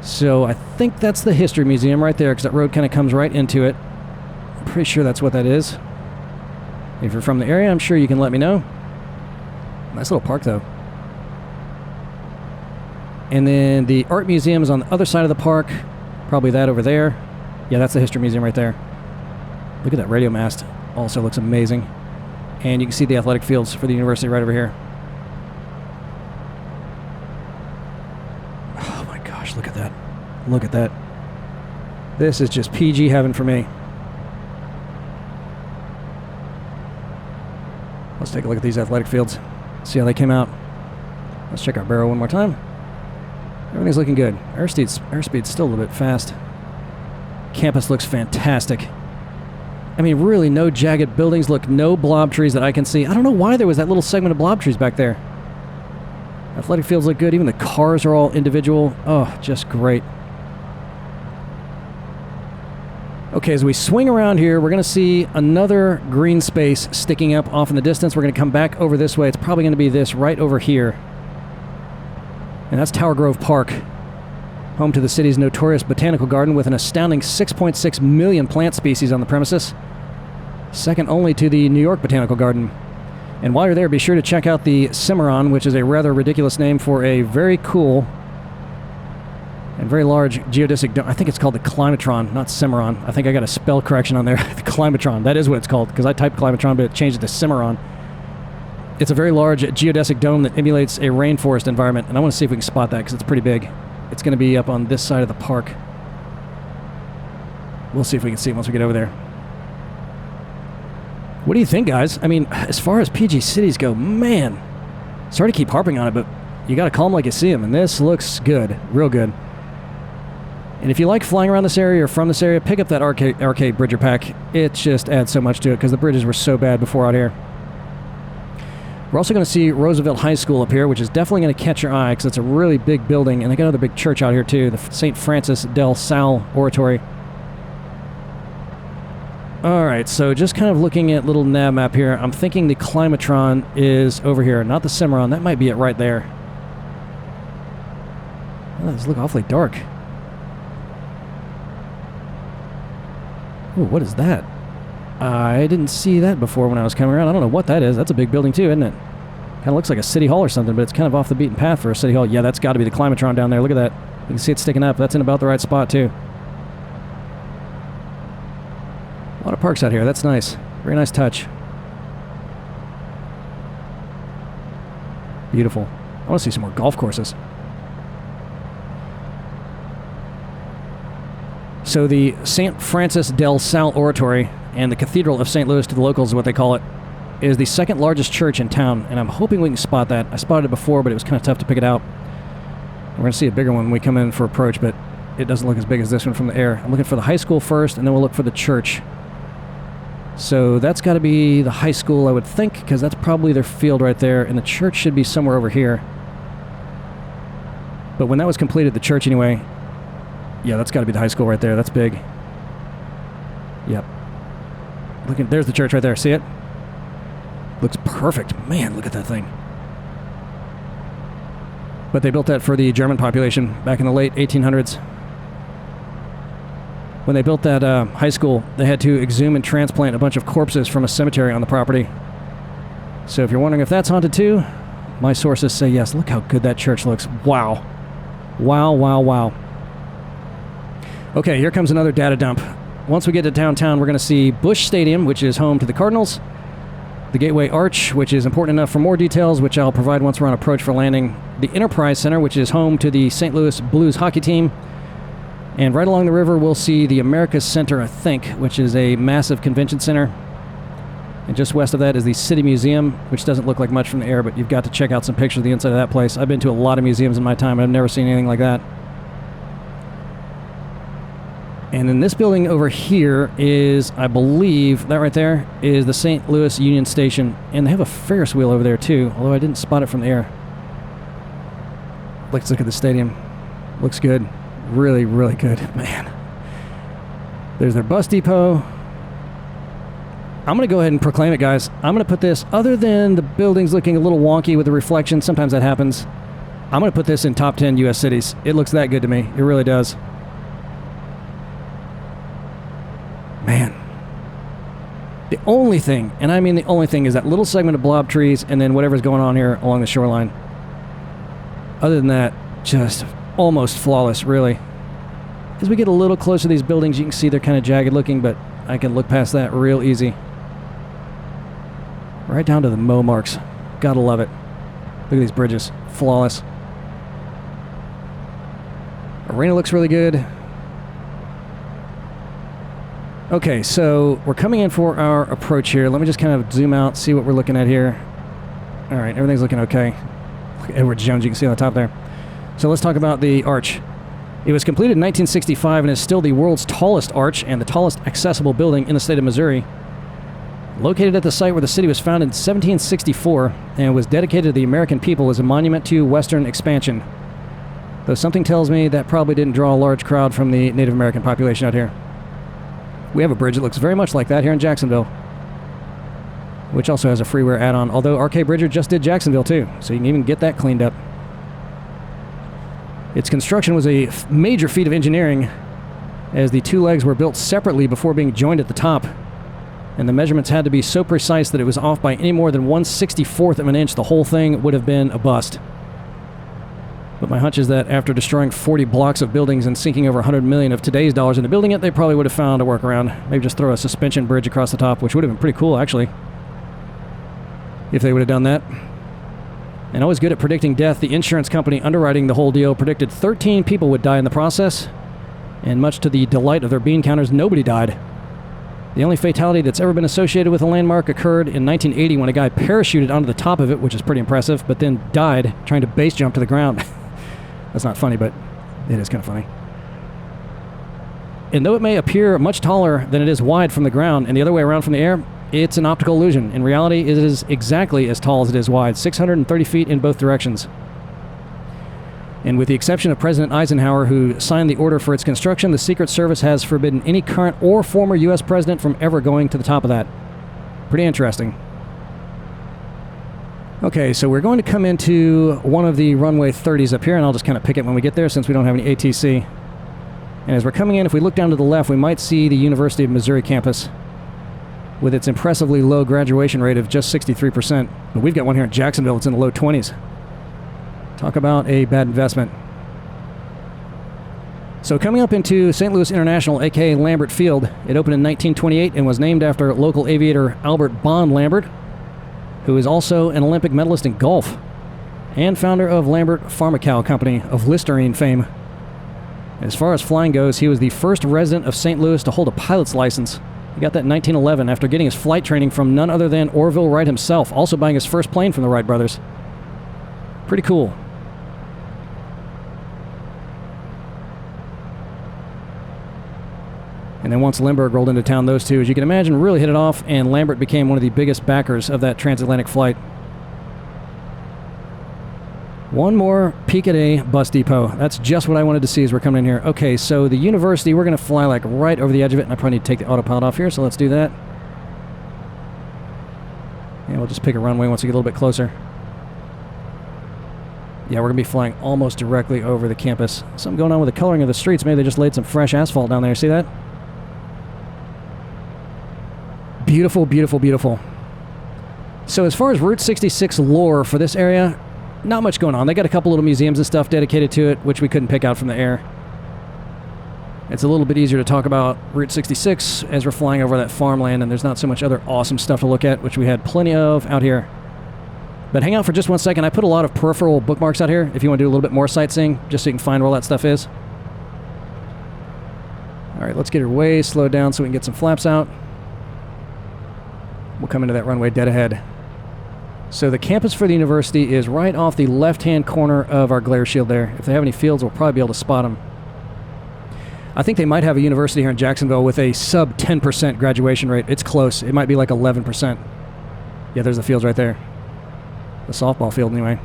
S1: So I think that's the History Museum right there, because that road kind of comes right into it. I'm pretty sure that's what that is. If you're from the area, I'm sure you can let me know. Nice little park, though. And then the Art Museum is on the other side of the park. Probably that over there. Yeah, that's the History Museum right there. Look at that radio mast. Also looks amazing. And you can see the athletic fields for the university right over here. Oh my gosh, look at that. Look at that. This is just PG heaven for me. Let's take a look at these athletic fields. See how they came out. Let's check our barrel one more time. Everything's looking good. Airspeed's still a little bit fast. Campus looks fantastic. I mean, really no jagged buildings. Look, no blob trees that I can see. I don't know why there was that little segment of blob trees back there. Athletic fields look good. Even the cars are all individual. Oh, just great. Okay, as we swing around here, we're going to see another green space sticking up off in the distance. We're going to come back over this way. It's probably going to be this right over here. And that's Tower Grove Park, home to the city's notorious botanical garden with an astounding 6.6 million plant species on the premises, second only to the New York Botanical Garden. And while you're there, be sure to check out the Cimarron, which is a rather ridiculous name for a very cool and very large geodesic dome. I think it's called the Climatron, not Cimarron. I think I got a spell correction on there. The Climatron, that is what it's called, because I typed Climatron, but it changed it to Cimarron. It's a very large geodesic dome that emulates a rainforest environment, and I want to see if we can spot that, because it's pretty big. It's going to be up on this side of the park. We'll see if we can see it once we get over there. What do you think, guys? I mean, as far as PG cities go, man, sorry to keep harping on it, but you got to call them like you see them, and this looks good, real good. And if you like flying around this area or from this area, pick up that arcade Bridger pack. It just adds so much to it because the bridges were so bad before out here. We're also going to see Roosevelt High School up here, which is definitely going to catch your eye because it's a really big building, and they got another big church out here too, the St. Francis del Sal Oratory. Alright, so just kind of looking at little nav map here, I'm thinking the Climatron is over here, not the Cimarron. That might be it right there. Oh, these look awfully dark. Ooh, what is that? I didn't see that before when I was coming around. I don't know what that is. That's a big building too, isn't it? Kind of looks like a city hall or something, but it's kind of off the beaten path for a city hall. Yeah, that's got to be the Climatron down there. Look at that. You can see it sticking up. That's in about the right spot too. A lot of parks out here. That's nice. Very nice touch. Beautiful. I want to see some more golf courses. So the St. Francis del Sal Oratory and the Cathedral of St. Louis to the locals is what they call it, is the second largest church in town, and I'm hoping we can spot that. I spotted it before, but it was kind of tough to pick it out. We're going to see a bigger one when we come in for approach, but it doesn't look as big as this one from the air. I'm looking for the high school first, and then we'll look for the church. So that's got to be the high school, I would think, because that's probably their field right there, and the church should be somewhere over here. But when that was completed, the church anyway, yeah, that's got to be the high school right there. That's big. Yep. There's the church right there. See it? Looks perfect. Man, look at that thing. But they built that for the German population back in the late 1800s. When they built that high school, they had to exhume and transplant a bunch of corpses from a cemetery on the property. So if you're wondering if that's haunted too, my sources say yes. Look how good that church looks. Wow. Wow, wow, wow. Okay, here comes another data dump. Once we get to downtown, we're going to see Busch Stadium, which is home to the Cardinals, the Gateway Arch, which is important enough for more details, which I'll provide once we're on approach for landing, the Enterprise Center, which is home to the St. Louis Blues hockey team, and right along the river we'll see the Americas Center, I think, which is a massive convention center. And just west of that is the City Museum, which doesn't look like much from the air, but you've got to check out some pictures of the inside of that place. I've been to a lot of museums in my time, and I've never seen anything like that. And then this building over here is, I believe, that right there is the St. Louis Union Station. And they have a Ferris wheel over there too, although I didn't spot it from the air. Let's look at the stadium. Looks good. Really, really good. Man. There's their bus depot. I'm going to go ahead and proclaim it, guys. I'm going to put this, other than the buildings looking a little wonky with the reflection, sometimes that happens, I'm going to put this in top 10 U.S. cities. It looks that good to me. It really does. Man. The only thing, and I mean the only thing, is that little segment of blob trees and then whatever's going on here along the shoreline. Other than that, just almost flawless, really. As we get a little closer to these buildings, you can see they're kind of jagged looking, but I can look past that real easy. Right down to the mow marks. Gotta love it. Look at these bridges. Flawless. Arena looks really good. Okay, so we're coming in for our approach here. Let me just kind of zoom out, see what we're looking at here. All right, everything's looking okay. Look at Edward Jones, you can see on the top there. So let's talk about the arch. It was completed in 1965 and is still the world's tallest arch and the tallest accessible building in the state of Missouri. Located at the site where the city was founded in 1764 and was dedicated to the American people as a monument to Western expansion. Though something tells me that probably didn't draw a large crowd from the Native American population out here. We have a bridge that looks very much like that here in Jacksonville, which also has a freeware add-on, although RK Bridger just did Jacksonville too, so you can even get that cleaned up. Its construction was a major feat of engineering, as the two legs were built separately before being joined at the top, and the measurements had to be so precise that it was off by any more than 1/64th of an inch, the whole thing would have been a bust. But my hunch is that after destroying 40 blocks of buildings and sinking over $100 million of today's dollars into building it, they probably would have found a workaround. Maybe just throw a suspension bridge across the top, which would have been pretty cool, actually, if they would have done that. And always good at predicting death, the insurance company underwriting the whole deal predicted 13 people would die in the process, and much to the delight of their bean counters, nobody died. The only fatality that's ever been associated with a landmark occurred in 1980 when a guy parachuted onto the top of it, which is pretty impressive, but then died trying to base jump to the ground. That's not funny, but it is kind of funny. And though it may appear much taller than it is wide from the ground and the other way around from the air, it's an optical illusion. In reality, it is exactly as tall as it is wide, 630 feet in both directions. And with the exception of President Eisenhower, who signed the order for its construction, the Secret Service has forbidden any current or former U.S. president from ever going to the top of that. Pretty interesting. Okay, so we're going to come into one of the runway 30s up here, and I'll just kind of pick it when we get there since we don't have any ATC. And as we're coming in, if we look down to the left, we might see the University of Missouri campus with its impressively low graduation rate of just 63%. But we've got one here in Jacksonville that's in the low 20s. Talk about a bad investment. So coming up into St. Louis International, aka Lambert Field, it opened in 1928 and was named after local aviator Albert Bond Lambert, who is also an Olympic medalist in golf and founder of Lambert Pharmacal Company of Listerine fame. As far as flying goes, he was the first resident of St. Louis to hold a pilot's license. He got that in 1911 after getting his flight training from none other than Orville Wright himself, also buying his first plane from the Wright brothers. Pretty cool. And then once Lindbergh rolled into town, those two, as you can imagine, really hit it off, and Lambert became one of the biggest backers of that transatlantic flight. One more peek at a bus depot. That's just what I wanted to see as we're coming in here. Okay, so the university, we're going to fly like right over the edge of it, and I probably need to take the autopilot off here, so let's do that. And we'll just pick a runway once we get a little bit closer. Yeah, we're going to be flying almost directly over the campus. Something going on with the coloring of the streets. Maybe they just laid some fresh asphalt down there. See that? Beautiful, beautiful, beautiful. So as far as Route 66 lore for this area, not much going on. They got a couple little museums and stuff dedicated to it, which we couldn't pick out from the air. It's a little bit easier to talk about Route 66 as we're flying over that farmland, and there's not so much other awesome stuff to look at, which we had plenty of out here. But hang out for just 1 second. I put a lot of peripheral bookmarks out here if you want to do a little bit more sightseeing, just so you can find where all that stuff is. All right, let's get her way slowed down so we can get some flaps out. We'll come into that runway dead ahead. So the campus for the university is right off the left-hand corner of our glare shield there. If they have any fields, we'll probably be able to spot them. I think they might have a university here in Jacksonville with a sub 10% graduation rate. It's close. It might be like 11%. Yeah, there's the fields right there. The softball field, anyway.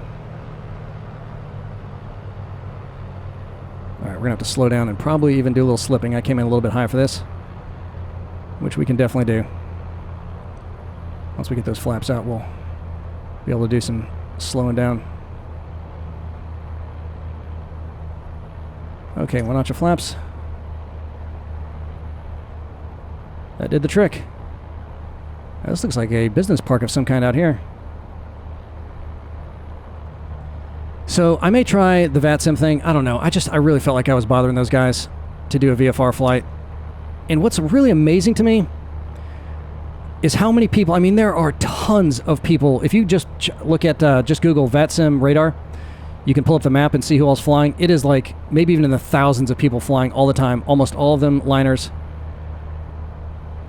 S1: All right, we're going to have to slow down and probably even do a little slipping. I came in a little bit high for this, which we can definitely do. Once we get those flaps out, we'll be able to do some slowing down. Okay, 1 notch of flaps. That did the trick. Now, this looks like a business park of some kind out here. So I may try the VATSIM thing. I don't know. I really felt like I was bothering those guys to do a VFR flight. And what's really amazing to me is how many people, I mean, there are tons of people. If you just look at, just Google VATSIM radar, you can pull up the map and see who ell's flying. It is like maybe even in the thousands of people flying all the time, almost all of them liners.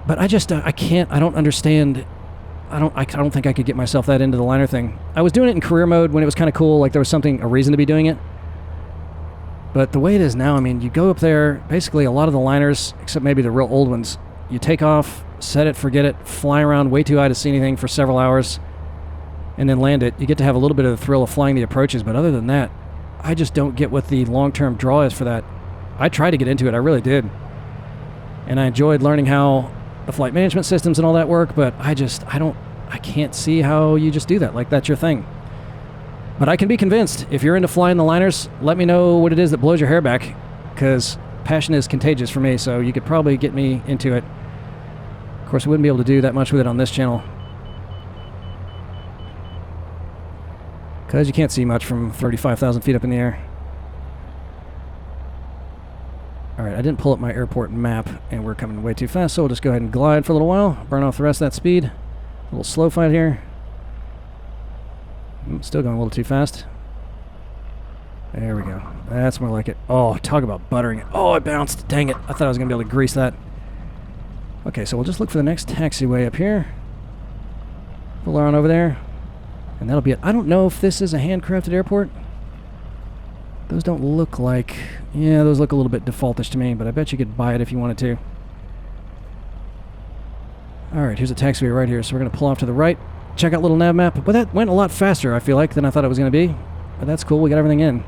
S1: But I don't understand. I don't think I could get myself that into the liner thing. I was doing it in career mode when it was kind of cool, like there was a reason to be doing it. But the way it is now, I mean, you go up there, basically a lot of the liners, except maybe the real old ones, you take off, set it, forget it, fly around way too high to see anything for several hours, and then land it. You get to have a little bit of the thrill of flying the approaches, but other than that, I just don't get what the long-term draw is for that. I tried to get into it, I really did. And I enjoyed learning how the flight management systems and all that work, but I can't see how you just do that, like that's your thing. But I can be convinced. If you're into flying the liners, let me know what it is that blows your hair back, because passion is contagious for me, so you could probably get me into it. Of course, we wouldn't be able to do that much with it on this channel, because you can't see much from 35,000 feet up in the air. Alright, I didn't pull up my airport map, and we're coming way too fast, so we'll just go ahead and glide for a little while, burn off the rest of that speed. A little slow flight here. Still going a little too fast. There we go. That's more like it. Oh, talk about buttering it. Oh, it bounced. Dang it. I thought I was going to be able to grease that. Okay, so we'll just look for the next taxiway up here. Pull on over there. And that'll be it. I don't know if this is a handcrafted airport. Those don't look like... Yeah, those look a little bit defaultish to me, but I bet you could buy it if you wanted to. Alright, here's a taxiway right here, so we're going to pull off to the right. Check out little nav map. But that went a lot faster, I feel like, than I thought it was going to be. But that's cool, we got everything in.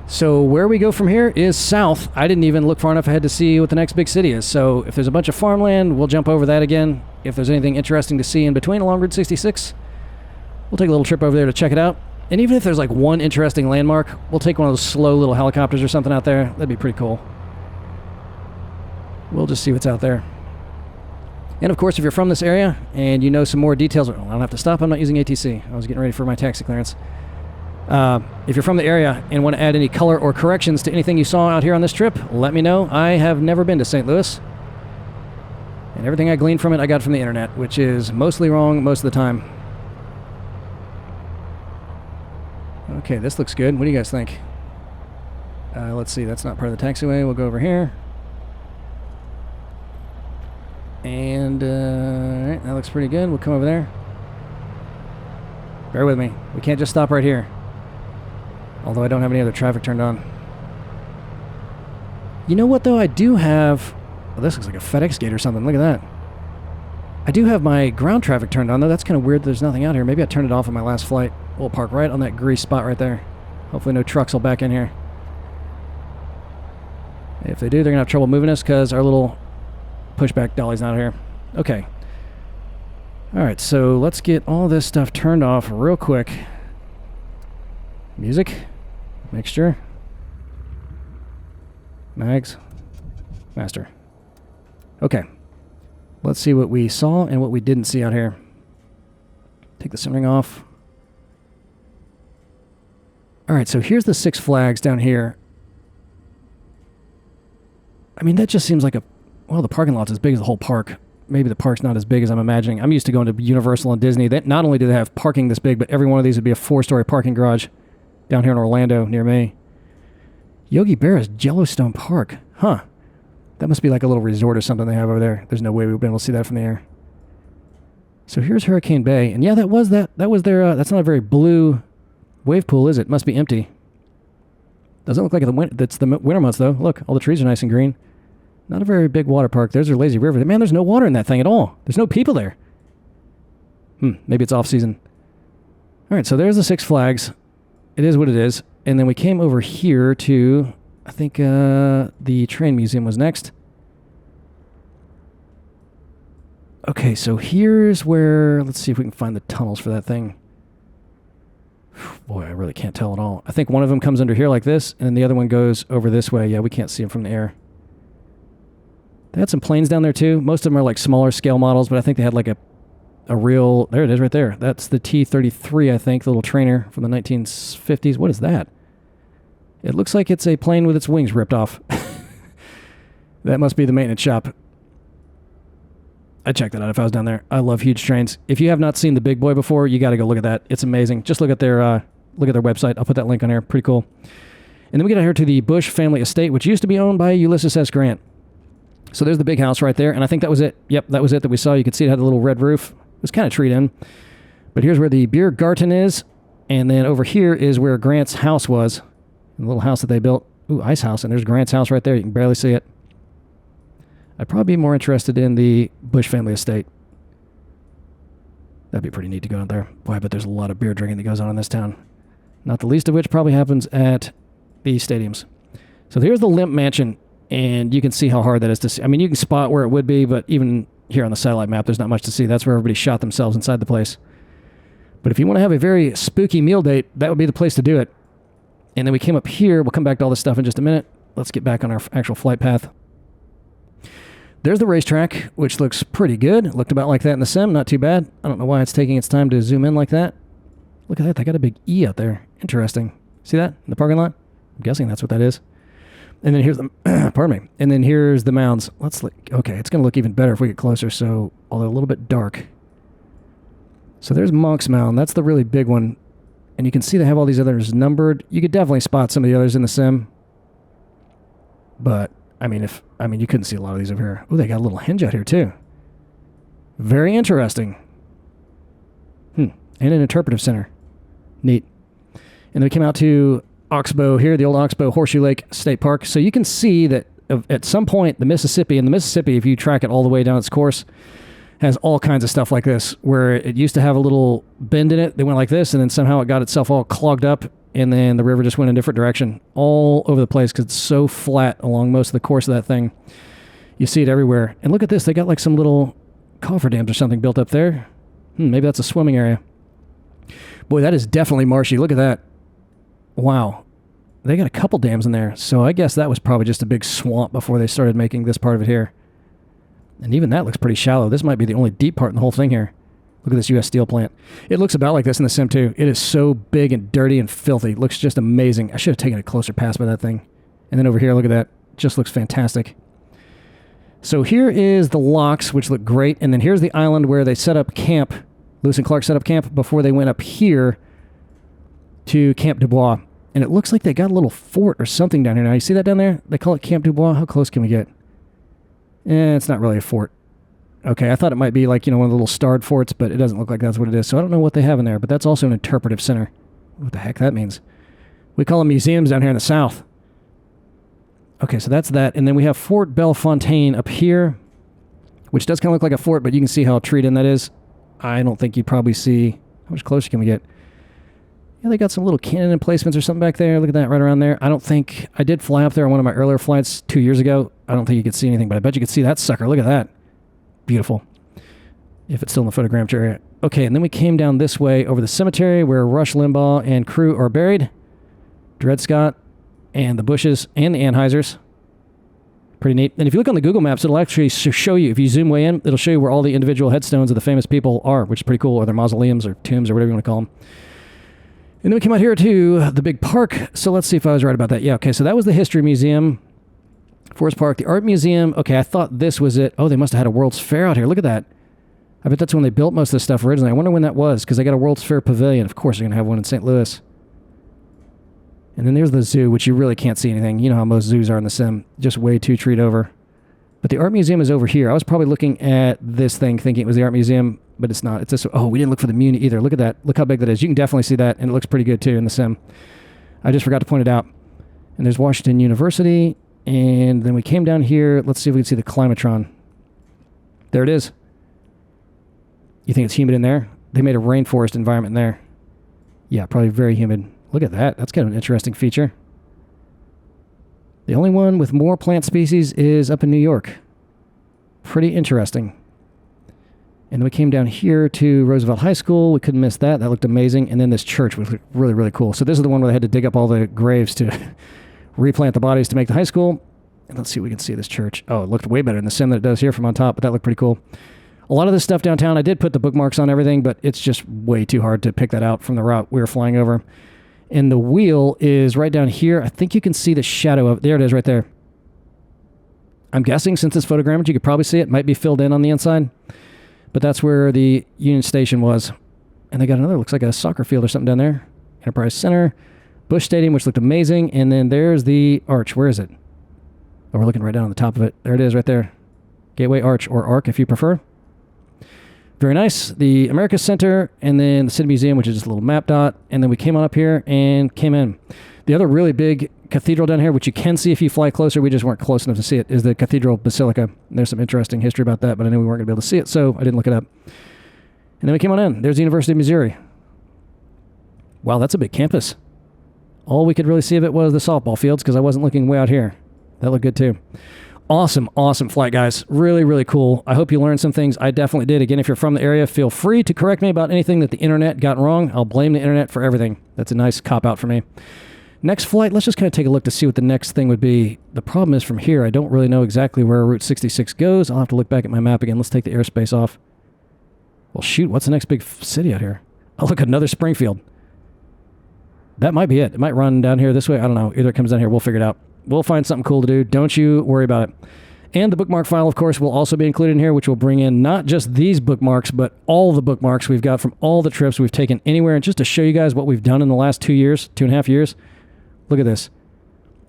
S1: So where we go from here is south. I didn't even look far enough ahead to see what the next big city is. So if there's a bunch of farmland, we'll jump over that again. If there's anything interesting to see in between along Route 66, we'll take a little trip over there to check it out. And even if there's like one interesting landmark, we'll take one of those slow little helicopters or something out there. That'd be pretty cool. We'll just see what's out there. And of course, if you're from this area and you know some more details, I don't have to stop. I'm not using ATC. I was getting ready for my taxi clearance. If you're from the area and want to add any color or corrections to anything you saw out here on this trip, let me know. I have never been to St. Louis. And everything I gleaned from it, I got from the internet, which is mostly wrong most of the time. Okay, this looks good. What do you guys think? Let's see, that's not part of the taxiway. We'll go over here. And, alright, that looks pretty good. We'll come over there. Bear with me. We can't just stop right here. Although I don't have any other traffic turned on. You know what, though? I do have... Oh, this looks like a FedEx gate or something. Look at that. I do have my ground traffic turned on, though. That's kind of weird there's nothing out here. Maybe I turned it off on my last flight. We'll park right on that grease spot right there. Hopefully no trucks will back in here. If they do, they're going to have trouble moving us because our little pushback dolly's not here. Okay. Alright, so let's get all this stuff turned off real quick. Music. Mixture. Mags. Master. Okay. Let's see what we saw and what we didn't see out here. Take the centering off. All right, so here's the Six Flags down here. I mean, that just seems like well, the parking lot's as big as the whole park. Maybe the park's not as big as I'm imagining. I'm used to going to Universal and Disney. Not only do they have parking this big, but every one of these would be a 4-story parking garage down here in Orlando near me. Yogi Berra's Yellowstone Park. Huh. That must be like a little resort or something they have over there. There's no way we've been able to see that from the air. So here's Hurricane Bay. And yeah, that was their, that's not a very blue wave pool, is it? Must be empty. Doesn't look like it's the winter months, though. Look, all the trees are nice and green. Not a very big water park. There's their lazy river. Man, there's no water in that thing at all. There's no people there. Maybe it's off season. All right, so there's the Six Flags. It is what it is. And then we came over here to, I think the train museum was next. Okay, so here's where, let's see if we can find the tunnels for that thing. Boy, I really can't tell at all. I think one of them comes under here like this, and then the other one goes over this way. Yeah, we can't see them from the air. They had some planes down there too. Most of them are like smaller scale models, but I think they had like a real, there it is right there. That's the T-33, I think, the little trainer from the 1950s. What is that? It looks like it's a plane with its wings ripped off. That must be the maintenance shop. I'd check that out if I was down there. I love huge trains. If you have not seen the Big Boy before, you got to go look at that. It's amazing. Just look at their website. I'll put that link on here. Pretty cool. And then we get out here to the Busch family estate, which used to be owned by Ulysses S. Grant. So there's the big house right there, and I think that was it. Yep, that was it that we saw. You could see it had a little red roof. It was kind of treed in. But here's where the beer garden is, and then over here is where Grant's house was. The little house that they built. Ooh, ice house, and there's Grant's house right there. You can barely see it. I'd probably be more interested in the Busch family estate. That'd be pretty neat to go out there. Boy, I bet there's a lot of beer drinking that goes on in this town. Not the least of which probably happens at the stadiums. So here's the Limp Mansion, and you can see how hard that is to see. I mean, you can spot where it would be, but even here on the satellite map, there's not much to see. That's where everybody shot themselves inside the place. But if you want to have a very spooky meal date, that would be the place to do it. And then we came up here. We'll come back to all this stuff in just a minute. Let's get back on our actual flight path. There's the racetrack, which looks pretty good. It looked about like that in the sim. Not too bad. I don't know why it's taking its time to zoom in like that. Look at that. They got a big E out there. Interesting. See that in the parking lot? I'm guessing that's what that is. And then here's the, pardon me. And then here's the mounds. Okay, it's going to look even better if we get closer, so, although a little bit dark. So there's Monk's Mound. That's the really big one. And you can see they have all these others numbered. You could definitely spot some of the others in the sim. But, I mean, you couldn't see a lot of these over here. Oh, they got a little hinge out here, too. Very interesting. And an interpretive center. Neat. And then we came out to Oxbow here, the old Oxbow Horseshoe Lake State Park. So you can see that at some point, the Mississippi, if you track it all the way down its course, has all kinds of stuff like this, where it used to have a little bend in it. They went like this, and then somehow it got itself all clogged up, and then the river just went in a different direction all over the place because it's so flat along most of the course of that thing. You see it everywhere. And look at this. They got like some little cofferdams or something built up there. Maybe that's a swimming area. Boy, that is definitely marshy. Look at that. Wow. They got a couple dams in there. So I guess that was probably just a big swamp before they started making this part of it here. And even that looks pretty shallow. This might be the only deep part in the whole thing here. Look at this U.S. Steel plant. It looks about like this in the sim, too. It is so big and dirty and filthy. It looks just amazing. I should have taken a closer pass by that thing. And then over here, look at that. Just looks fantastic. So here is the locks, which look great. And then here's the island where they set up camp. Lewis and Clark set up camp before they went up here to Camp Dubois. And it looks like they got a little fort or something down here. Now, you see that down there? They call it Camp Dubois. How close can we get? It's not really a fort. Okay, I thought it might be like, one of the little starred forts, but it doesn't look like that's what it is. So I don't know what they have in there, but that's also an interpretive center. What the heck that means? We call them museums down here in the south. Okay, so that's that. And then we have Fort Bellefontaine up here, which does kind of look like a fort, but you can see how treed in that is. I don't think you'd probably see... How much closer can we get? Yeah, they got some little cannon emplacements or something back there. Look at that right around there. I don't think... I did fly up there on one of my earlier flights 2 years ago. I don't think you could see anything, but I bet you could see that sucker. Look at that. Beautiful. If it's still in the photogrammetry area. Okay, and then we came down this way over the cemetery where Rush Limbaugh and crew are buried. Dred Scott and the Bushes and the Anheisers. Pretty neat. And if you look on the Google Maps, it'll actually show you, if you zoom way in, it'll show you where all the individual headstones of the famous people are, which is pretty cool, or their mausoleums or tombs or whatever you want to call them. And then we came out here to the big park. So let's see if I was right about that. Yeah, okay, so that was the History Museum, Forest Park, the Art Museum. Okay, I thought this was it. Oh, they must have had a World's Fair out here. Look at that. I bet that's when they built most of this stuff originally. I wonder when that was, because they got a World's Fair pavilion. Of course, they're going to have one in St. Louis. And then there's the zoo, which you really can't see anything. You know how most zoos are in the sim. Just way too treed over. But the Art Museum is over here. I was probably looking at this thing thinking it was the Art Museum, but it's not. It's this. Oh, we didn't look for the Muni either. Look at that. Look how big that is. You can definitely see that, and it looks pretty good too in the sim. I just forgot to point it out. And there's Washington University, and then we came down here. Let's see if we can see the Climatron. There it is. You think it's humid in there? They made a rainforest environment in there. Yeah, probably very humid. Look at that. That's kind of an interesting feature. The only one with more plant species is up in New York. Pretty interesting. And then we came down here to Roosevelt High School. We couldn't miss that. That looked amazing. And then this church was really, really cool. So this is the one where they had to dig up all the graves to replant the bodies to make the high school. And let's see if we can see this church. Oh, it looked way better in the sim than it does here from on top, but that looked pretty cool. A lot of this stuff downtown, I did put the bookmarks on everything, but it's just way too hard to pick that out from the route we were flying over. And the wheel is right down here. I think you can see the shadow of it. There it is right there. I'm guessing since it's photogrammed, you could probably see it. Might be filled in on the inside. But that's where the Union Station was. And they got another, looks like a soccer field or something down there. Enterprise Center. Busch Stadium, which looked amazing. And then there's the arch. Where is it? Oh, we're looking right down on the top of it. There it is right there. Gateway Arch, or Arc if you prefer. Very nice. The Americas Center, and then the City Museum, which is just a little map dot. And then we came on up here and came in. The other really big cathedral down here, which you can see if you fly closer, we just weren't close enough to see it, is the Cathedral Basilica. And there's some interesting history about that, but I knew we weren't going to be able to see it, so I didn't look it up. And then we came on in. There's the University of Missouri. Wow, that's a big campus. All we could really see of it was the softball fields, because I wasn't looking way out here. That looked good too. Awesome, awesome flight, guys. Really, really cool. I hope you learned some things. I definitely did. Again, if you're from the area, feel free to correct me about anything that the internet got wrong. I'll blame the internet for everything. That's a nice cop-out for me. Next flight, let's just kind of take a look to see what the next thing would be. The problem is from here, I don't really know exactly where Route 66 goes. I'll have to look back at my map again. Let's take the airspace off. Well, shoot, what's the next big city out here? Oh, look, another Springfield. That might be it. It might run down here this way. I don't know. Either it comes down here. We'll figure it out. We'll find something cool to do. Don't you worry about it. And the bookmark file, of course, will also be included in here, which will bring in not just these bookmarks, but all the bookmarks we've got from all the trips we've taken anywhere. And just to show you guys what we've done in the last 2 years, 2.5 years, look at this.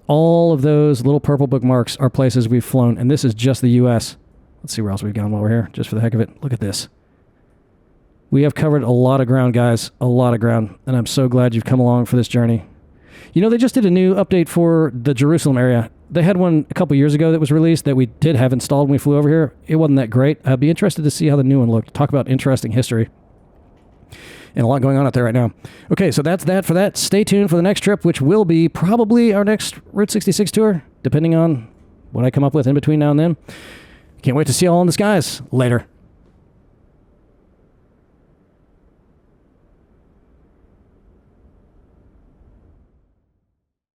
S1: All of those little purple bookmarks are places we've flown, and this is just the U.S. Let's see where else we've gone while we're here, just for the heck of it. Look at this. We have covered a lot of ground, guys, a lot of ground, and I'm so glad you've come along for this journey. You know, they just did a new update for the Jerusalem area. They had one a couple years ago that was released that we did have installed when we flew over here. It wasn't that great. I'd be interested to see how the new one looked. Talk about interesting history. And a lot going on out there right now. Okay, so that's that for that. Stay tuned for the next trip, which will be probably our next Route 66 tour, depending on what I come up with in between now and then. Can't wait to see you all in the skies. Later.